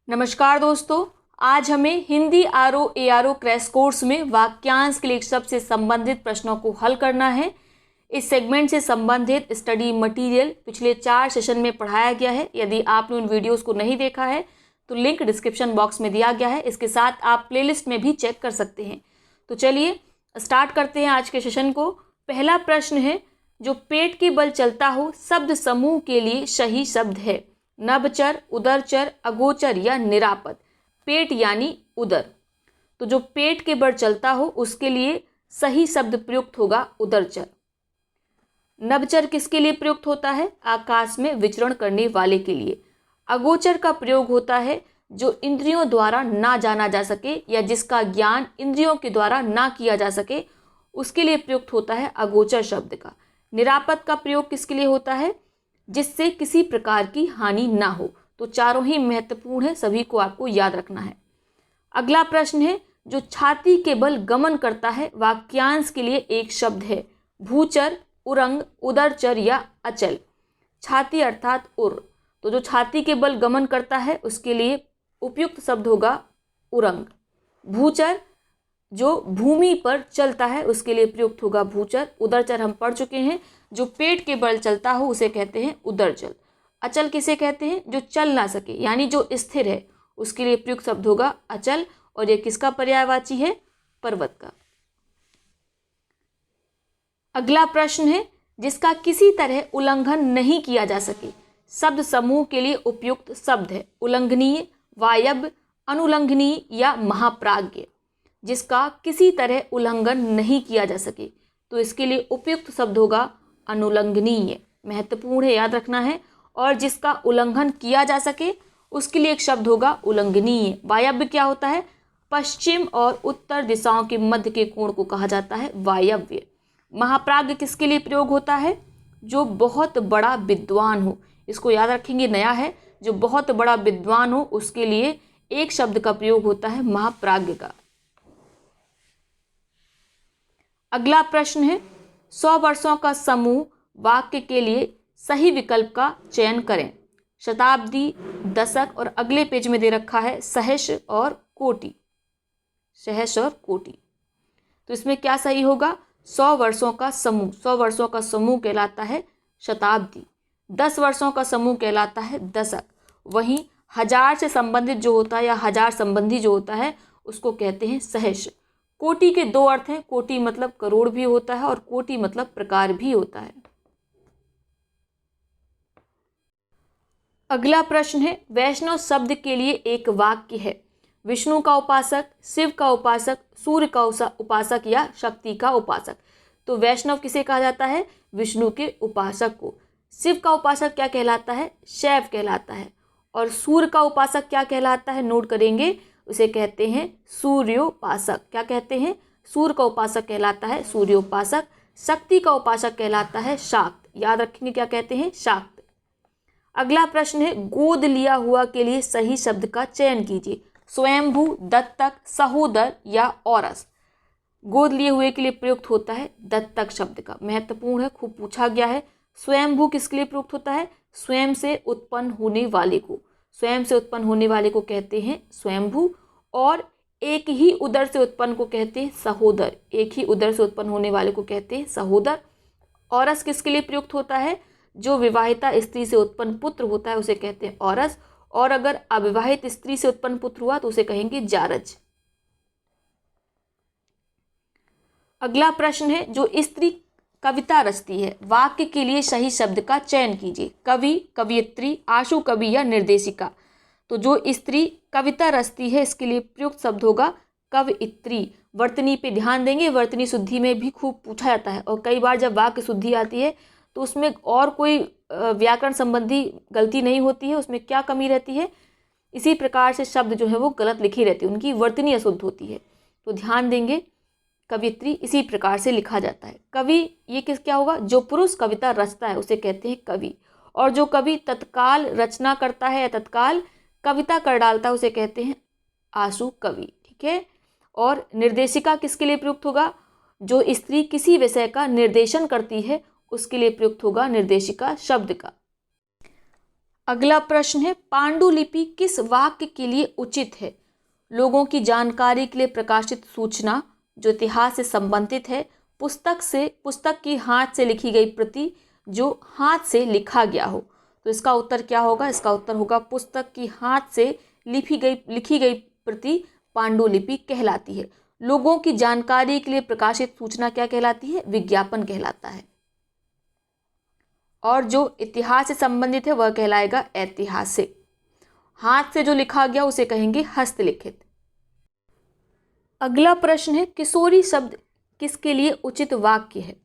नमस्कार दोस्तों, आज हमें Hindi RO ARO crash course में वाक्यांश के लिए शब्द से संबंधित प्रश्नों को हल करना है। इस सेगमेंट से संबंधित स्टडी मटेरियल पिछले 4 सेशन में पढ़ाया गया है। यदि आपने उन वीडियोस को नहीं देखा है तो लिंक डिस्क्रिप्शन बॉक्स में दिया गया है। इसके साथ आप प्लेलिस्ट में भी चेक कर सकते हैं। तो चलिए स्टार्ट करते हैं आज के सेशन को। पहला प्रश्न है, जो पेट के बल चलता हो शब्द समूह के लिए सही शब्द है। नभचर, उदरचर, अगोचर या निरापद। पेट यानी उदर, तो जो पेट के बल चलता हो उसके लिए सही शब्द प्रयुक्त होगा उदरचर। नभचर किसके लिए प्रयुक्त होता है? आकाश में विचरण करने वाले के लिए। अगोचर का प्रयोग होता है जो इंद्रियों द्वारा ना जाना जा सके या जिसका ज्ञान इंद्रियों के द्वारा ना किया जा सके, उसके लिए प्रयुक्त होता है अगोचर शब्द का। निरापद का प्रयोग किसके लिए होता है? जिससे किसी प्रकार की हानि ना हो। तो चारों ही महत्वपूर्ण है, सभी को आपको याद रखना है। अगला प्रश्न है, जो छाती के बल गमन करता है वाक्यांश के लिए एक शब्द है। भूचर, उरंग, उदरचर या अचल। छाती अर्थात उर, तो जो छाती के बल गमन करता है उसके लिए उपयुक्त शब्द होगा उरंग। भूचर जो भूमि पर चलता है उसके लिए प्रयुक्त होगा भूचर। उदरचर हम पढ़ चुके हैं, जो पेट के बल चलता हो उसे कहते हैं उदरचल। अचल किसे कहते हैं? जो चल ना सके यानी जो स्थिर है, उसके लिए प्रयुक्त शब्द होगा अचल। और ये किसका पर्यायवाची है? पर्वत का। अगला प्रश्न है, जिसका किसी तरह उल्लंघन नहीं किया जा सके शब्द समूह के लिए उपयुक्त शब्द है। उल्लंघनीय, वायव्य, अनुल्लंघनीय या महाप्राज्ञ। जिसका किसी तरह उल्लंघन नहीं किया जा सके तो इसके लिए उपयुक्त शब्द होगा अनुल्लंघनीय। महत्वपूर्ण है, याद रखना है। और जिसका उल्लंघन किया जा सके उसके लिए एक शब्द होगा उल्लंघनीय। वायव्य क्या होता है? पश्चिम और उत्तर दिशाओं के मध्य के कोण को कहा जाता है वायव्य। महाप्राज्ञ किसके लिए प्रयोग होता है? जो बहुत बड़ा विद्वान हो। इसको याद रखेंगे, नया है। जो बहुत बड़ा विद्वान हो उसके लिए एक शब्द का प्रयोग होता है महाप्राज्ञ का। अगला प्रश्न है, 100 वर्षों का समूह वाक्य के लिए सही विकल्प का चयन करें। शताब्दी, दशक और अगले पेज में दे रखा है सहस्र और कोटि। सहस्र और कोटि, तो इसमें क्या सही होगा? 100 वर्षों का समूह। 100 वर्षों का समूह कहलाता है शताब्दी। 10 वर्षों का समूह कहलाता है दशक। वहीं 1000 से संबंधित जो होता है या 1000 संबंधी जो होता है उसको कहते हैं सहस्र। कोटि के 2 अर्थ हैं। कोटि मतलब करोड़ भी होता है और कोटि मतलब प्रकार भी होता है। अगला प्रश्न है, वैष्णव शब्द के लिए एक वाक्य है। विष्णु का उपासक, शिव का उपासक, सूर्य का उपासक या शक्ति का उपासक। तो वैष्णव किसे कहा जाता है? विष्णु के उपासक को। शिव का उपासक क्या कहलाता है? शैव कहलाता है। और सूर्य का उपासक क्या कहलाता है? नोट करेंगे, उसे कहते हैं सूर्योपासक। क्या कहते हैं? सूर्य का उपासक कहलाता है सूर्योपासक। शक्ति का उपासक कहलाता है शाक्त। याद रखेंगे, क्या कहते हैं? शाक्त। अगला प्रश्न है, गोद लिया हुआ के लिए सही शब्द का चयन कीजिए। स्वयंभू, दत्तक, सहोदर या औरस। गोद लिए हुए के लिए प्रयुक्त होता है दत्तक शब्द का। महत्वपूर्ण है, खूब पूछा गया है। स्वयंभू किसके लिए प्रयुक्त होता है? स्वयं से उत्पन्न होने वाले को। स्वयं से उत्पन्न होने वाले को कहते हैं स्वयंभू। और एक ही उदर से उत्पन्न को कहते हैं सहोदर। एक ही उदर से उत्पन्न होने वाले को कहते हैं सहोदर। औरस किसके लिए प्रयुक्त होता है? जो विवाहिता स्त्री से उत्पन्न पुत्र होता है उसे कहते हैं औरस। और अगर अविवाहित स्त्री से उत्पन्न पुत्र हुआ तो उसे कहेंगे जारज। अगला प्रश्न है, जो स्त्री कविता रचती है वाक्य के लिए सही शब्द का चयन कीजिए। कवि, कवियत्री, आशु कवि या निर्देशिका। तो जो स्त्री कविता रचती है इसके लिए प्रयुक्त शब्द होगा कवयित्री। वर्तनी पे ध्यान देंगे, वर्तनी शुद्धि में भी खूब पूछा जाता है। और कई बार जब वाक्य शुद्धि आती है तो उसमें और कोई व्याकरण संबंधी गलती नहीं होती है, उसमें क्या कमी रहती है? इसी प्रकार से शब्द जो है वो गलत लिखी रहती है, उनकी वर्तनी अशुद्ध होती है। तो ध्यान देंगे, कवियत्री इसी प्रकार से लिखा जाता है। कवि ये क्या होगा? जो पुरुष कविता रचता है उसे कहते हैं कवि। और जो कवि तत्काल रचना करता है या तत्काल कविता कर डालता है उसे कहते हैं आशु कवि। ठीक है। और निर्देशिका किसके लिए प्रयुक्त होगा? जो स्त्री किसी विषय का निर्देशन करती है उसके लिए प्रयुक्त होगा निर्देशिका शब्द का। अगला प्रश्न है, पांडुलिपि किस वाक्य के लिए उचित है? लोगों की जानकारी के लिए प्रकाशित सूचना, जो इतिहास से संबंधित है, पुस्तक की हाथ से लिखी गई प्रति, जो हाथ से लिखा गया हो। तो इसका उत्तर क्या होगा? इसका उत्तर होगा पुस्तक की हाथ से लिखी गई प्रति पांडुलिपि कहलाती है। लोगों की जानकारी के लिए प्रकाशित सूचना क्या कहलाती है? विज्ञापन कहलाता है। और जो इतिहास से संबंधित है वह कहलाएगा ऐतिहासिक। हाथ से जो लिखा गया उसे कहेंगे हस्तलिखित। अगला प्रश्न है, किशोरी शब्द किसके लिए उचित वाक्य है?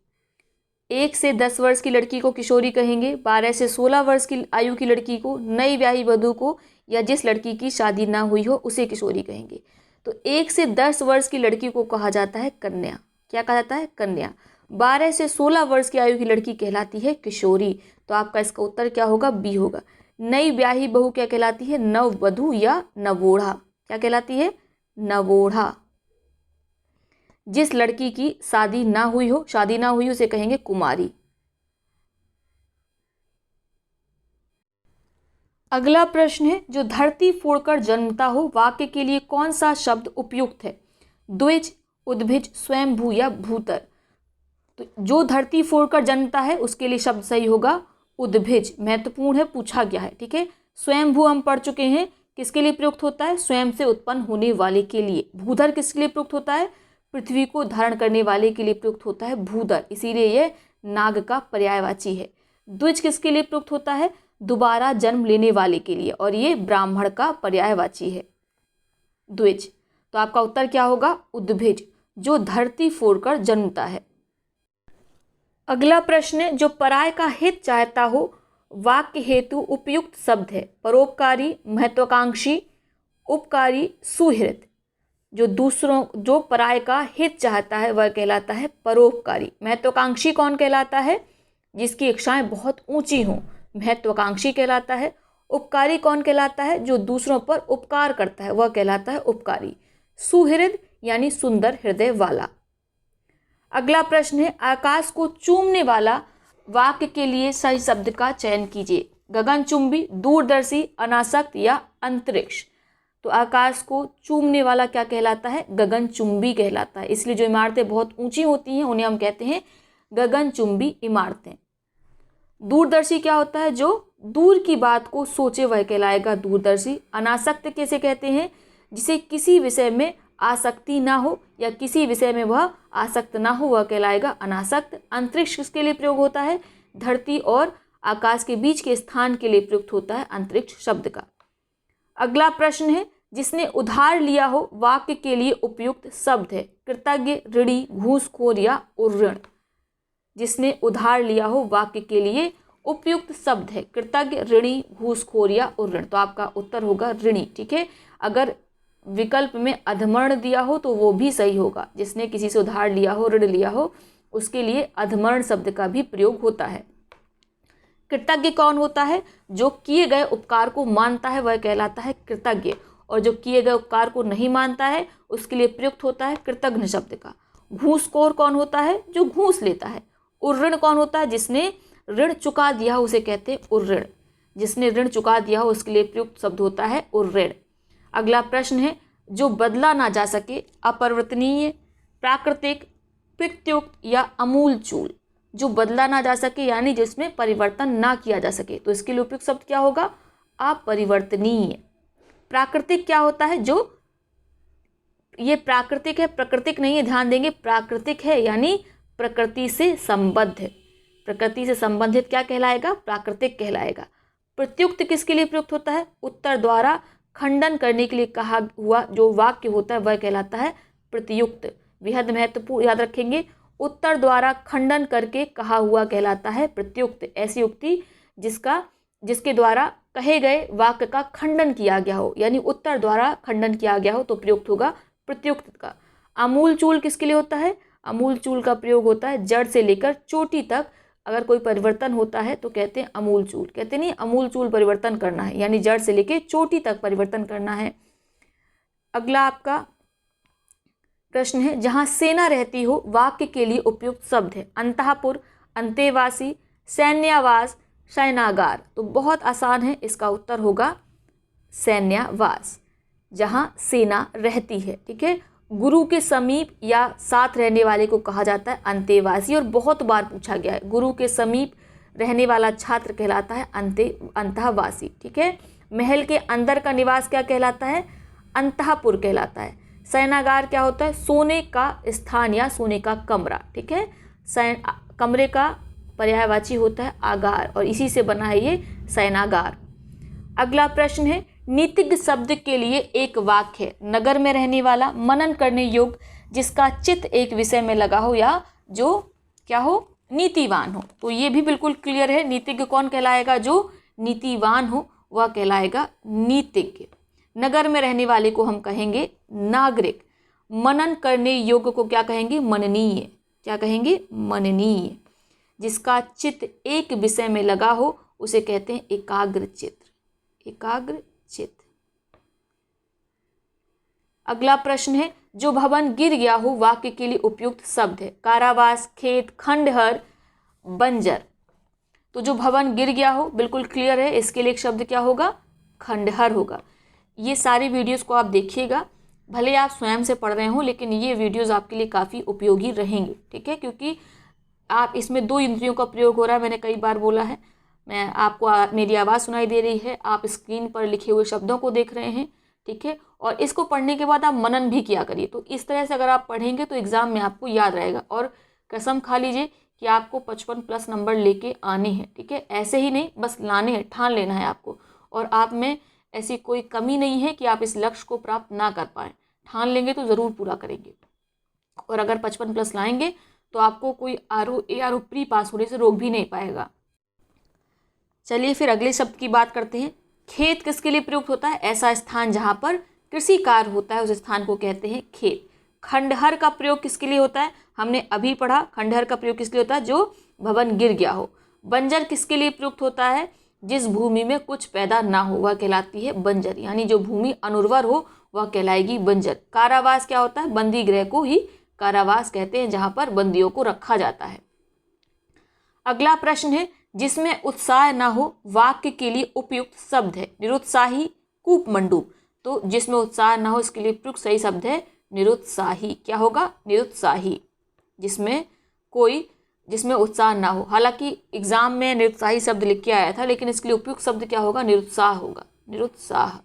1 से 10 वर्ष की लड़की को किशोरी कहेंगे, 12 से 16 वर्ष की आयु की लड़की को, नई ब्याही वधू को, या जिस लड़की की शादी ना हुई हो उसे किशोरी कहेंगे। तो 1 से 10 वर्ष की लड़की को कहा जाता है कन्या। क्या कहा जाता है? कन्या। 12 से 16 वर्ष की आयु की लड़की कहलाती है किशोरी। तो आपका इसका उत्तर क्या होगा? बी होगा। नई ब्याही बहू क्या कहलाती है? नववधू या नवोढ़ा। क्या कहलाती है? नवोढ़ा। जिस लड़की की शादी ना हुई हो उसे कहेंगे कुमारी। अगला प्रश्न है, जो धरती फोड़कर जन्मता हो, वाक्य के लिए कौन सा शब्द उपयुक्त है? द्विज, उद्भिज, स्वयंभू या भूतर। तो जो धरती फोड़कर जन्मता है उसके लिए शब्द सही होगा उद्भिज। महत्वपूर्ण है, पूछा गया है। ठीक है। स्वयंभू हम पढ़ चुके हैं, किसके लिए प्रयुक्त होता है? स्वयं से उत्पन्न होने वाले के लिए। भूधर किसके लिए प्रयुक्त होता है? पृथ्वी को धारण करने वाले के लिए प्रयुक्त होता है भूधर, इसीलिए यह नाग का पर्यायवाची है। द्विज किसके लिए प्रयुक्त होता है? दोबारा जन्म लेने वाले के लिए, और ये ब्राह्मण का पर्यायवाची है द्विज। तो आपका उत्तर क्या होगा? उद्भिज, जो धरती फोड़कर जन्मता है। अगला प्रश्न है, जो पराय का हित चाहता हो, वाक्य हेतु उपयुक्त शब्द है? परोपकारी, महत्वाकांक्षी, उपकारी, सुहृद। जो पराय का हित चाहता है वह कहलाता है परोपकारी। महत्वाकांक्षी कौन कहलाता है? जिसकी इच्छाएं बहुत ऊंची हों, महत्वाकांक्षी कहलाता है। उपकारी कौन कहलाता है? जो दूसरों पर उपकार करता है, वह कहलाता है उपकारी। सुहृद यानी सुंदर हृदय वाला। अगला प्रश्न है, आकाश को चूमने वाला वाक्य के लिए सही शब्द का चयन कीजिए। गगनचुंबी, दूरदर्शी, अनासक्त या अंतरिक्ष। तो आकाश को चूमने वाला क्या कहलाता है? गगनचुंबी कहलाता है। इसलिए जो इमारतें बहुत ऊंची होती हैं उन्हें हम कहते हैं गगनचुंबी इमारतें। दूरदर्शी क्या होता है? जो दूर की बात को सोचे वह कहलाएगा दूरदर्शी। अनासक्त कैसे कहते हैं? जिसे किसी विषय में आसक्ति ना हो या किसी विषय में वह आसक्त ना हो, वह कहलाएगा अनासक्त। अंतरिक्ष किसके लिए प्रयोग होता है? धरती और आकाश के बीच के स्थान के लिए प्रयुक्त होता है अंतरिक्ष शब्द का। अगला प्रश्न है, जिसने उधार लिया हो, वाक्य के लिए उपयुक्त शब्द है? कृतज्ञ, ऋणी, घूसखोर या उर्ऋण। जिसने उधार लिया हो, वाक्य के लिए उपयुक्त शब्द है कृतज्ञ, ऋणी, घूसखोर या उर्ऋण। तो आपका उत्तर होगा ऋणी। ठीक है। अगर विकल्प में अधमर्ण दिया हो तो वो भी सही होगा। जिसने किसी से उधार लिया हो, ऋण लिया हो, उसके लिए अधमर्ण शब्द का भी प्रयोग होता है। कृतज्ञ कौन होता है? जो किए गए उपकार को मानता है वह कहलाता है कृतज्ञ, और जो किए गए उपकार को नहीं मानता है उसके लिए प्रयुक्त होता है कृतज्ञ शब्द का। घूसखोर कौन होता है? जो घूस लेता है। उर्ऋण कौन होता है? जिसने ऋण चुका दिया हो उसे कहते हैं उर्ऋण। जिसने ऋण चुका दिया हो उसके लिए प्रयुक्त शब्द होता है उर्ऋण। अगला प्रश्न है, जो बदला ना जा सके, अपरिवर्तनीय, प्राकृतिक, प्रत्युक्त या अमूलचूल। जो बदला ना जा सके यानी जिसमें परिवर्तन ना किया जा सके, तो इसके लिए उपयुक्त शब्द क्या होगा? अपरिवर्तनीय। प्राकृतिक क्या होता है? जो ये प्राकृतिक है, प्राकृतिक नहीं है, ध्यान देंगे, प्राकृतिक है यानी प्रकृति से संबद्ध है। प्रकृति से संबंधित क्या कहलाएगा? प्राकृतिक कहलाएगा। प्रत्युक्त किसके लिए प्रयुक्त होता है? उत्तर द्वारा खंडन करने के लिए कहा हुआ जो वाक्य होता है वह कहलाता है प्रत्युक्त। बेहद महत्वपूर्ण, याद रखेंगे। उत्तर द्वारा खंडन करके कहा हुआ कहलाता है प्रत्युक्त। ऐसी उक्ति जिसके द्वारा कहे गए वाक्य का खंडन किया गया हो, यानी उत्तर द्वारा खंडन किया गया हो, तो प्रयुक्त होगा प्रत्युक्त का। अमूलचूल किसके लिए होता है? अमूलचूल का प्रयोग होता है जड़ से लेकर चोटी तक अगर कोई परिवर्तन होता है तो कहते हैं अमूलचूल। कहते नहीं अमूलचूल परिवर्तन करना है, यानी जड़ से लेकर चोटी तक परिवर्तन करना है। अगला आपका प्रश्न है, जहाँ सेना रहती हो, वाक्य के लिए उपयुक्त शब्द है? अंतःपुर, अंतेवासी, सैन्यावास, शयनागार। तो बहुत आसान है, इसका उत्तर होगा सैन्यावास, जहाँ सेना रहती है। ठीक है, गुरु के समीप या साथ रहने वाले को कहा जाता है अंतेवासी, और बहुत बार पूछा गया है। गुरु के समीप रहने वाला छात्र कहलाता है अंतःवासी। ठीक है, महल के अंदर का निवास क्या कहलाता है? अंतःपुर कहलाता है। शयनागार क्या होता है? सोने का स्थान या सोने का कमरा। ठीक है, कमरे का पर्यायवाची होता है आगार, और इसी से बना है ये शयनागार। अगला प्रश्न है, नीतिज्ञ शब्द के लिए एक वाक्य है। नगर में रहने वाला, मनन करने योग्य, जिसका चित्त एक विषय में लगा हो या जो क्या हो? नीतिवान हो। तो ये भी बिल्कुल क्लियर है, नीतिज्ञ कौन कहलाएगा? जो नीतिवान हो वह कहलाएगा नीतिज्ञ। नगर में रहने वाले को हम कहेंगे नागरिक। मनन करने योग्य को क्या कहेंगे? मननीय। क्या कहेंगे? मननीय। जिसका चित्त एक विषय में लगा हो उसे कहते हैं एकाग्र चित्त। एकाग्र चित्त। अगला प्रश्न है, जो भवन गिर गया हो वाक्य के लिए उपयुक्त शब्द है। कारावास, खेत, खंडहर, बंजर। तो जो भवन गिर गया हो बिल्कुल क्लियर है, इसके लिए एक शब्द क्या होगा? खंडहर होगा। ये सारी वीडियोस को आप देखिएगा, भले आप स्वयं से पढ़ रहे हो, लेकिन ये वीडियोस आपके लिए काफ़ी उपयोगी रहेंगे। ठीक है, क्योंकि आप इसमें 2 इंद्रियों का प्रयोग हो रहा है। मैंने कई बार बोला है, मैं आपको मेरी आवाज़ सुनाई दे रही है, आप स्क्रीन पर लिखे हुए शब्दों को देख रहे हैं। ठीक है, और इसको पढ़ने के बाद आप मनन भी किया करिए। तो इस तरह से अगर आप पढ़ेंगे तो एग्ज़ाम में आपको याद रहेगा, और कसम खा लीजिए कि आपको 55+ नंबर लेके आने हैं। ठीक है, ऐसे ही नहीं, बस लाने हैं, ठान लेना है आपको। और आप में ऐसी कोई कमी नहीं है कि आप इस लक्ष्य को प्राप्त ना कर पाएँ। ठान लेंगे तो ज़रूर पूरा करेंगे, और अगर 55+ लाएंगे तो आपको कोई ARO प्री पास होने से रोक भी नहीं पाएगा। चलिए फिर अगले शब्द की बात करते हैं। खेत किसके लिए प्रयुक्त होता है? ऐसा स्थान जहाँ पर कृषि कार्य होता है उस स्थान को कहते हैं खेत। खंडहर का प्रयोग किसके लिए होता है? हमने अभी पढ़ा, खंडहर का प्रयोग किसके लिए होता है? जो भवन गिर गया हो। बंजर किसके लिए प्रयुक्त होता है? जिस भूमि में कुछ पैदा ना हो वह कहलाती है बंजर, यानी जो भूमि अनुर्वर हो वह कहलाएगी बंजर। कारावास क्या होता है? बंदी गृह को ही कारावास कहते हैं, जहाँ पर बंदियों को रखा जाता है। अगला प्रश्न है, जिसमें उत्साह ना हो वाक्य के लिए उपयुक्त शब्द है। निरुत्साही, कूपमंडूप। तो जिसमें उत्साह ना हो इसके लिए प्रयुक्त सही शब्द है निरुत्साही। क्या होगा? निरुत्साही। जिसमें उत्साह ना हो। हालांकि एग्जाम में निरुत्साही शब्द लिख के आया था, लेकिन इसके लिए उपयुक्त शब्द क्या होगा? निरुत्साह होगा। निरुत्साह।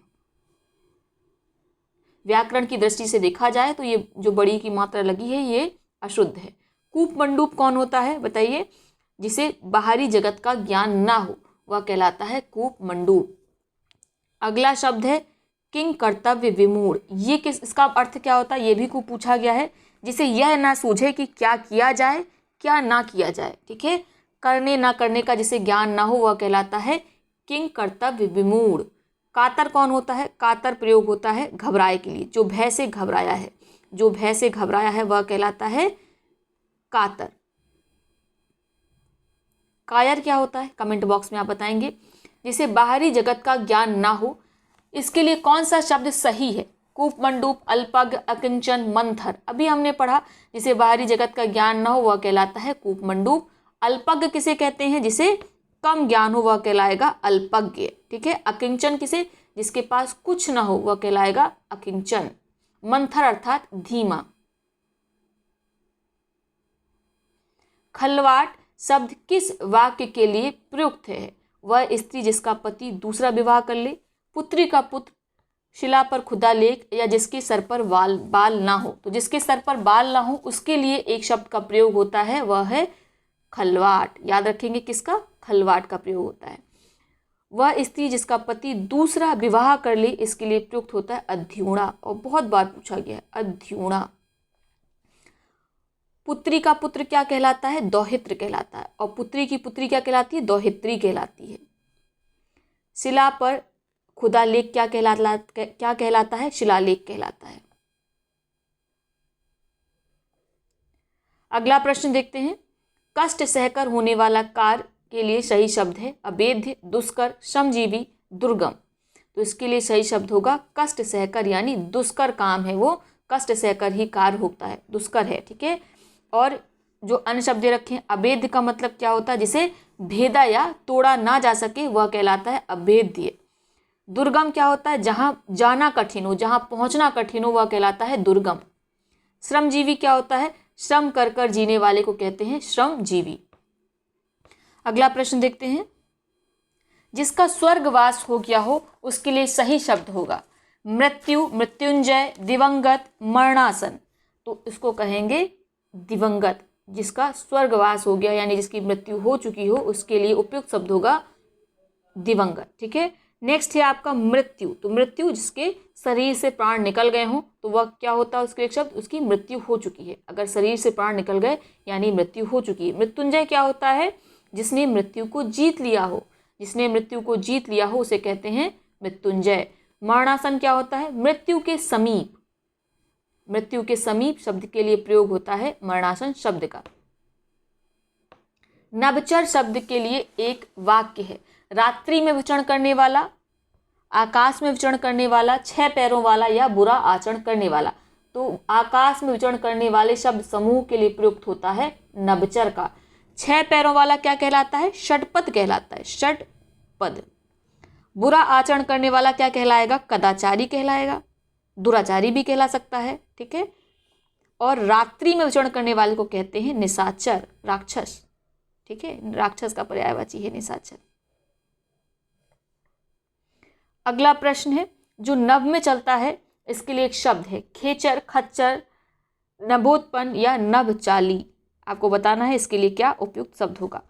व्याकरण की दृष्टि से देखा जाए तो ये जो बड़ी की मात्रा लगी है ये अशुद्ध है। कूपमंडूप कौन होता है बताइए? जिसे बाहरी जगत का ज्ञान ना हो वह कहलाता है कूपमंडूप। अगला शब्द है किंग कर्तव्य विमूढ़। ये इसका अर्थ क्या होता है? ये भी को पूछा गया है। जिसे यह ना सूझे कि क्या किया जाए क्या ना किया जाए। ठीक है, करने ना करने का जिसे ज्ञान ना हो वह कहलाता है किंग कर्तव्य विमूढ़। कातर कौन होता है? कातर प्रयोग होता है घबराए के लिए। जो भय से घबराया है, जो भय से घबराया है वह कहलाता है कातर। कायर क्या होता है? कमेंट बॉक्स में आप बताएंगे। जिसे बाहरी जगत का ज्ञान ना हो, इसके लिए कौन सा शब्द सही है? कूपमंडूप, अल्पज्ञ, अकिंचन, मंथर। अभी हमने पढ़ा जिसे बाहरी जगत का ज्ञान ना हो वह कहलाता है कूपमंडूप। अल्पज्ञ किसे कहते हैं? जिसे कम ज्ञान हो वह कहलाएगा अल्पज्ञ। ठीक है, अकिंचन किसे? जिसके पास कुछ ना हो वह कहलाएगा अकिंचन। मंथर अर्थात धीमा। खलवाट शब्द किस वाक्य के लिए प्रयुक्त है? वह स्त्री जिसका पति दूसरा विवाह कर ले, पुत्री का पुत्र, शिला पर खुदा लेख, या जिसके सर पर बाल ना हो। तो जिसके सर पर बाल ना हो उसके लिए एक शब्द का प्रयोग होता है, वह है खलवाट। याद रखेंगे किसका? खलवाट का प्रयोग होता है। वह स्त्री जिसका पति दूसरा विवाह कर ले, इसके लिए प्रयुक्त होता है अध्युणा, और बहुत बार पूछा गया है अध्युणा। पुत्री का पुत्र क्या कहलाता है? दौहित्र कहलाता है। और पुत्री की पुत्री क्या कहलाती है? दौहित्री कहलाती है। शिला पर खुदा लेख क्या कहलाता है? शिलालेख कहलाता है। अगला प्रश्न देखते हैं। कष्ट सहकर होने वाला कार्य के लिए सही शब्द है अवेद्य, दुष्कर, श्रमजीवी, दुर्गम। तो इसके लिए सही शब्द होगा कष्ट सहकर, यानी दुष्कर काम है वो, कष्ट सहकर ही कार्य होता है, दुष्कर है। ठीक है, और जो अन्य शब्द रखे हैं, अवेद्य का मतलब क्या होता है? जिसे भेदा या तोड़ा ना जा सके वह कहलाता है अभेद्य। दुर्गम क्या होता है? जहाँ जाना कठिन हो, जहाँ पहुँचना कठिन हो, वह कहलाता है दुर्गम। श्रमजीवी क्या होता है? श्रम कर कर जीने वाले को कहते हैं श्रमजीवी। अगला प्रश्न देखते हैं। जिसका स्वर्गवास हो गया हो उसके लिए सही शब्द होगा मृत्यु, मृत्युंजय, दिवंगत, मरणासन। तो इसको कहेंगे दिवंगत। जिसका स्वर्गवास हो गया यानी जिसकी मृत्यु हो चुकी हो उसके लिए उपयुक्त शब्द होगा दिवंगत। ठीक है। नेक्स्ट है आपका मृत्यु। तो मृत्यु जिसके शरीर से प्राण निकल गए हों तो वह क्या होता है? उसके एक शब्द, उसकी मृत्यु हो चुकी है। अगर शरीर से प्राण निकल गए यानी मृत्यु हो चुकी है। मृत्युंजय क्या होता है? जिसने मृत्यु को जीत लिया हो। जिसने मृत्यु को जीत लिया हो उसे कहते हैं मृत्युंजय। मरणासन क्या होता है? मृत्यु के समीप। मृत्यु के समीप शब्द के लिए प्रयोग होता है मरणासन शब्द का। नभचर शब्द के लिए एक वाक्य है। रात्रि में विचरण करने वाला, आकाश में विचरण करने वाला, 6 पैरों वाला या बुरा आचरण करने वाला। तो आकाश में विचरण करने वाले शब्द समूह के लिए प्रयुक्त होता है नभचर का। 6 पैरों वाला क्या कहलाता है? षटपद कहलाता है, षटपद। बुरा आचरण करने वाला क्या कहलाएगा? कदाचारी कहलाएगा, दुराचारी भी कहला सकता है। ठीक है। और रात्रि में विचरण करने वाले को कहते हैं निशाचर, राक्षस। ठीक है। राक्षस का पर्यायवाची है निशाचर। अगला प्रश्न है जो नभ में चलता है इसके लिए एक शब्द है खेचर, खच्चर, नभोत्पन्न या नभचाली। आपको बताना है इसके लिए क्या उपयुक्त शब्द होगा।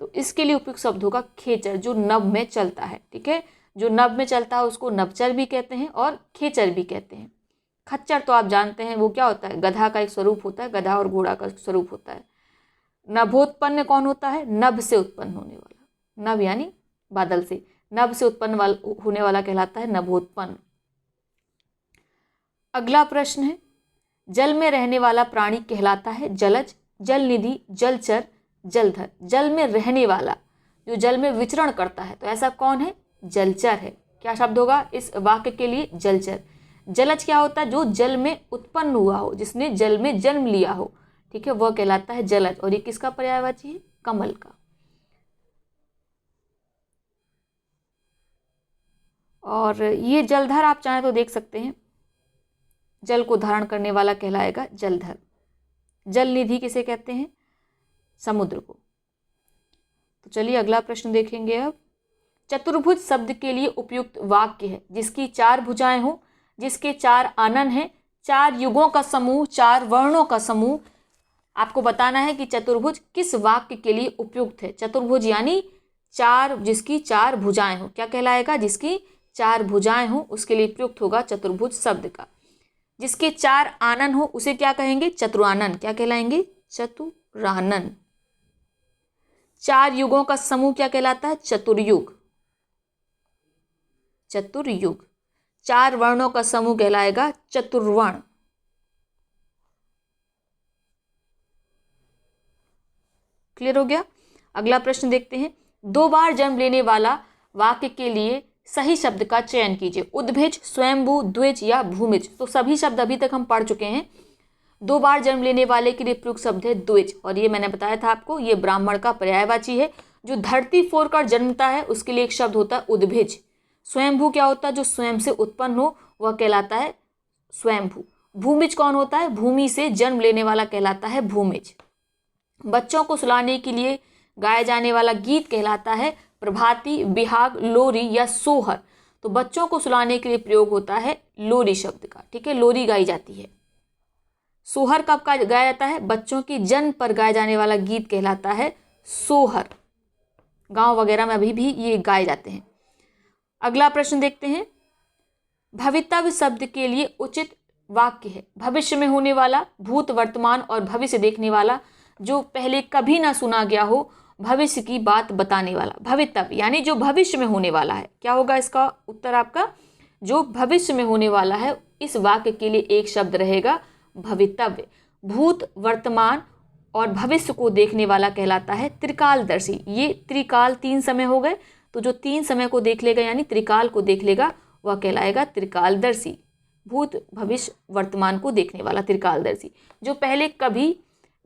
तो इसके लिए उपयुक्त शब्द होगा खेचर, जो नभ में चलता है। ठीक है। जो नभ में चलता है उसको नभचर भी कहते हैं और खेचर भी कहते हैं। खच्चर तो आप जानते हैं वो क्या होता है? गधा का एक स्वरूप होता है, गधा और घोड़ा का स्वरूप होता है। नभोत्पन्न कौन होता है? नभ से उत्पन्न होने वाला। नभ यानी बादल से, नभ से उत्पन्न होने वाला कहलाता है नभोत्पन्न। अगला प्रश्न है जल में रहने वाला प्राणी कहलाता है जलज, जलनिधि, जलचर, जलधर। जल में रहने वाला, जो जल में विचरण करता है, तो ऐसा कौन है? जलचर है। क्या शब्द होगा इस वाक्य के लिए? जलचर। जलज क्या होता है? जो जल में उत्पन्न हुआ हो, जिसने जल में जन्म लिया हो। ठीक है। वह कहलाता है जलज। और ये किसका पर्यायवाची है? कमल का। और ये जलधर आप चाहें तो देख सकते हैं, जल को धारण करने वाला कहलाएगा जलधर। जलनिधि किसे कहते हैं? समुद्र को। तो चलिए अगला प्रश्न देखेंगे अब। चतुर्भुज शब्द के लिए उपयुक्त वाक्य है जिसकी 4 भुजाएं हो, जिसके 4 आनन हैं, 4 युगों का समूह, 4 वर्णों का समूह। आपको बताना है कि चतुर्भुज किस वाक्य के लिए उपयुक्त है। चतुर्भुज यानी 4, जिसकी 4 भुजाएं हो। क्या कहलाएगा? जिसकी 4 भुजाएं हो उसके लिए प्रयुक्त होगा चतुर्भुज शब्द का। जिसके 4 आनन हो उसे क्या कहेंगे? चतुरानन। क्या कहलाएंगे? चतुरानन। 4 युगों का समूह क्या कहलाता है? चतुर्युग। चतुर्युग। 4 वर्णों का समूह कहलाएगा चतुर्वर्ण। क्लियर हो गया। अगला प्रश्न देखते हैं। 2 बार जन्म लेने वाला वाक्य के लिए सही शब्द का चयन कीजिए। उद्भिज, स्वयंभू, द्विज या भूमिज। तो सभी शब्द अभी तक हम पढ़ चुके हैं। 2 बार जन्म लेने वाले के लिए प्रयुक्त शब्द है द्विज। और ये मैंने बताया था आपको, ये ब्राह्मण का पर्यायवाची है। जो धरती फोड़ कर जन्मता है उसके लिए एक शब्द होता है उद्भिज। स्वयंभू क्या होता है? जो स्वयं से उत्पन्न हो वह कहलाता है स्वयंभू। भूमिज कौन होता है? भूमि से जन्म लेने वाला कहलाता है भूमिज। बच्चों को सुलाने के लिए गाया जाने वाला गीत कहलाता है प्रभाती, बिहाग, लोरी या सोहर। तो बच्चों को सुलाने के लिए प्रयोग होता है लोरी शब्द का। ठीक है। लोरी गाई जाती है। सोहर कब गाया जाता है? बच्चों की जन्म पर गाया जाने वाला गीत कहलाता है सोहर। गांव वगैरह में अभी भी ये गाए जाते हैं। अगला प्रश्न देखते हैं। भवितव्य शब्द के लिए उचित वाक्य है भविष्य में होने वाला, भूत, वर्तमान और भविष्य देखने वाला, जो पहले कभी ना सुना गया हो, भविष्य की बात बताने वाला। भवितव्य यानी जो भविष्य में होने वाला है। क्या होगा इसका उत्तर आपका? जो भविष्य में होने वाला है। इस वाक्य के लिए एक शब्द रहेगा भवितव्य। भूत, वर्तमान और भविष्य को देखने वाला कहलाता है त्रिकालदर्शी। ये त्रिकाल 3 समय हो गए, तो जो 3 समय को देख लेगा यानी त्रिकाल को देख लेगा वह कहलाएगा त्रिकालदर्शी। भूत, भविष्य, वर्तमान को देखने वाला त्रिकालदर्शी। जो पहले कभी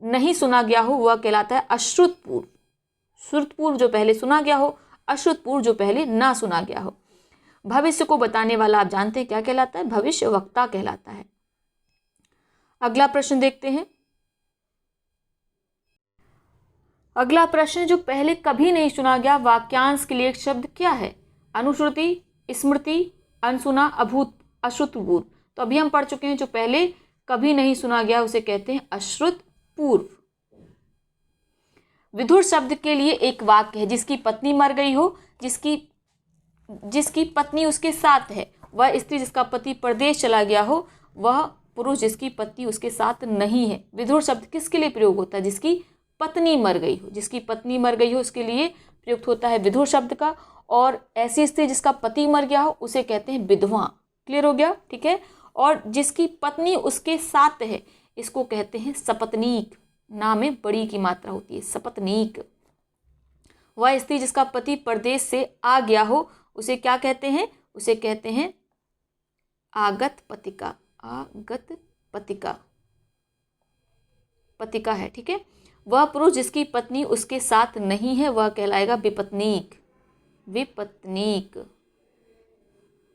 नहीं सुना गया हो वह कहलाता है अश्रुतपूर्व। श्रुतपूर्व जो पहले सुना गया हो, अश्रुतपूर्व जो पहले ना सुना गया हो। भविष्य को बताने वाला आप जानते हैं क्या कहलाता है? भविष्य वक्ता कहलाता है। अगला प्रश्न देखते हैं। अगला प्रश्न, जो पहले कभी नहीं सुना गया वाक्यांश के लिए एक शब्द क्या है? अनुश्रुति, स्मृति, अनसुना, अभूत, अश्रुतपूर्व। तो अभी हम पढ़ चुके हैं, जो पहले कभी नहीं सुना गया उसे कहते हैं अश्रुतपूर्व। विधुर शब्द के लिए एक वाक्य है, जिसकी पत्नी मर गई हो, जिसकी पत्नी उसके साथ है, वह स्त्री जिसका पति परदेश चला गया हो, वह पुरुष जिसकी पत्नी उसके साथ नहीं है। विधुर शब्द किसके लिए प्रयोग होता है? जिसकी पत्नी मर गई हो, जिसकी पत्नी मर गई हो उसके लिए प्रयुक्त होता है विधुर शब्द का। और ऐसी स्त्री जिसका पति मर गया हो उसे कहते हैं विधवा। क्लियर हो गया? ठीक है। और जिसकी पत्नी उसके साथ है इसको कहते हैं सपत्नीक। नाम में बड़ी की मात्रा होती है, सपत्नीक। वह स्त्री जिसका पति परदेश से आ गया हो उसे क्या कहते हैं? उसे कहते हैं आगत पतिका। आगत पतिका, पतिका है। ठीक है। वह पुरुष जिसकी पत्नी उसके साथ नहीं है वह कहलाएगा विपत्नीक। विपत्नीक,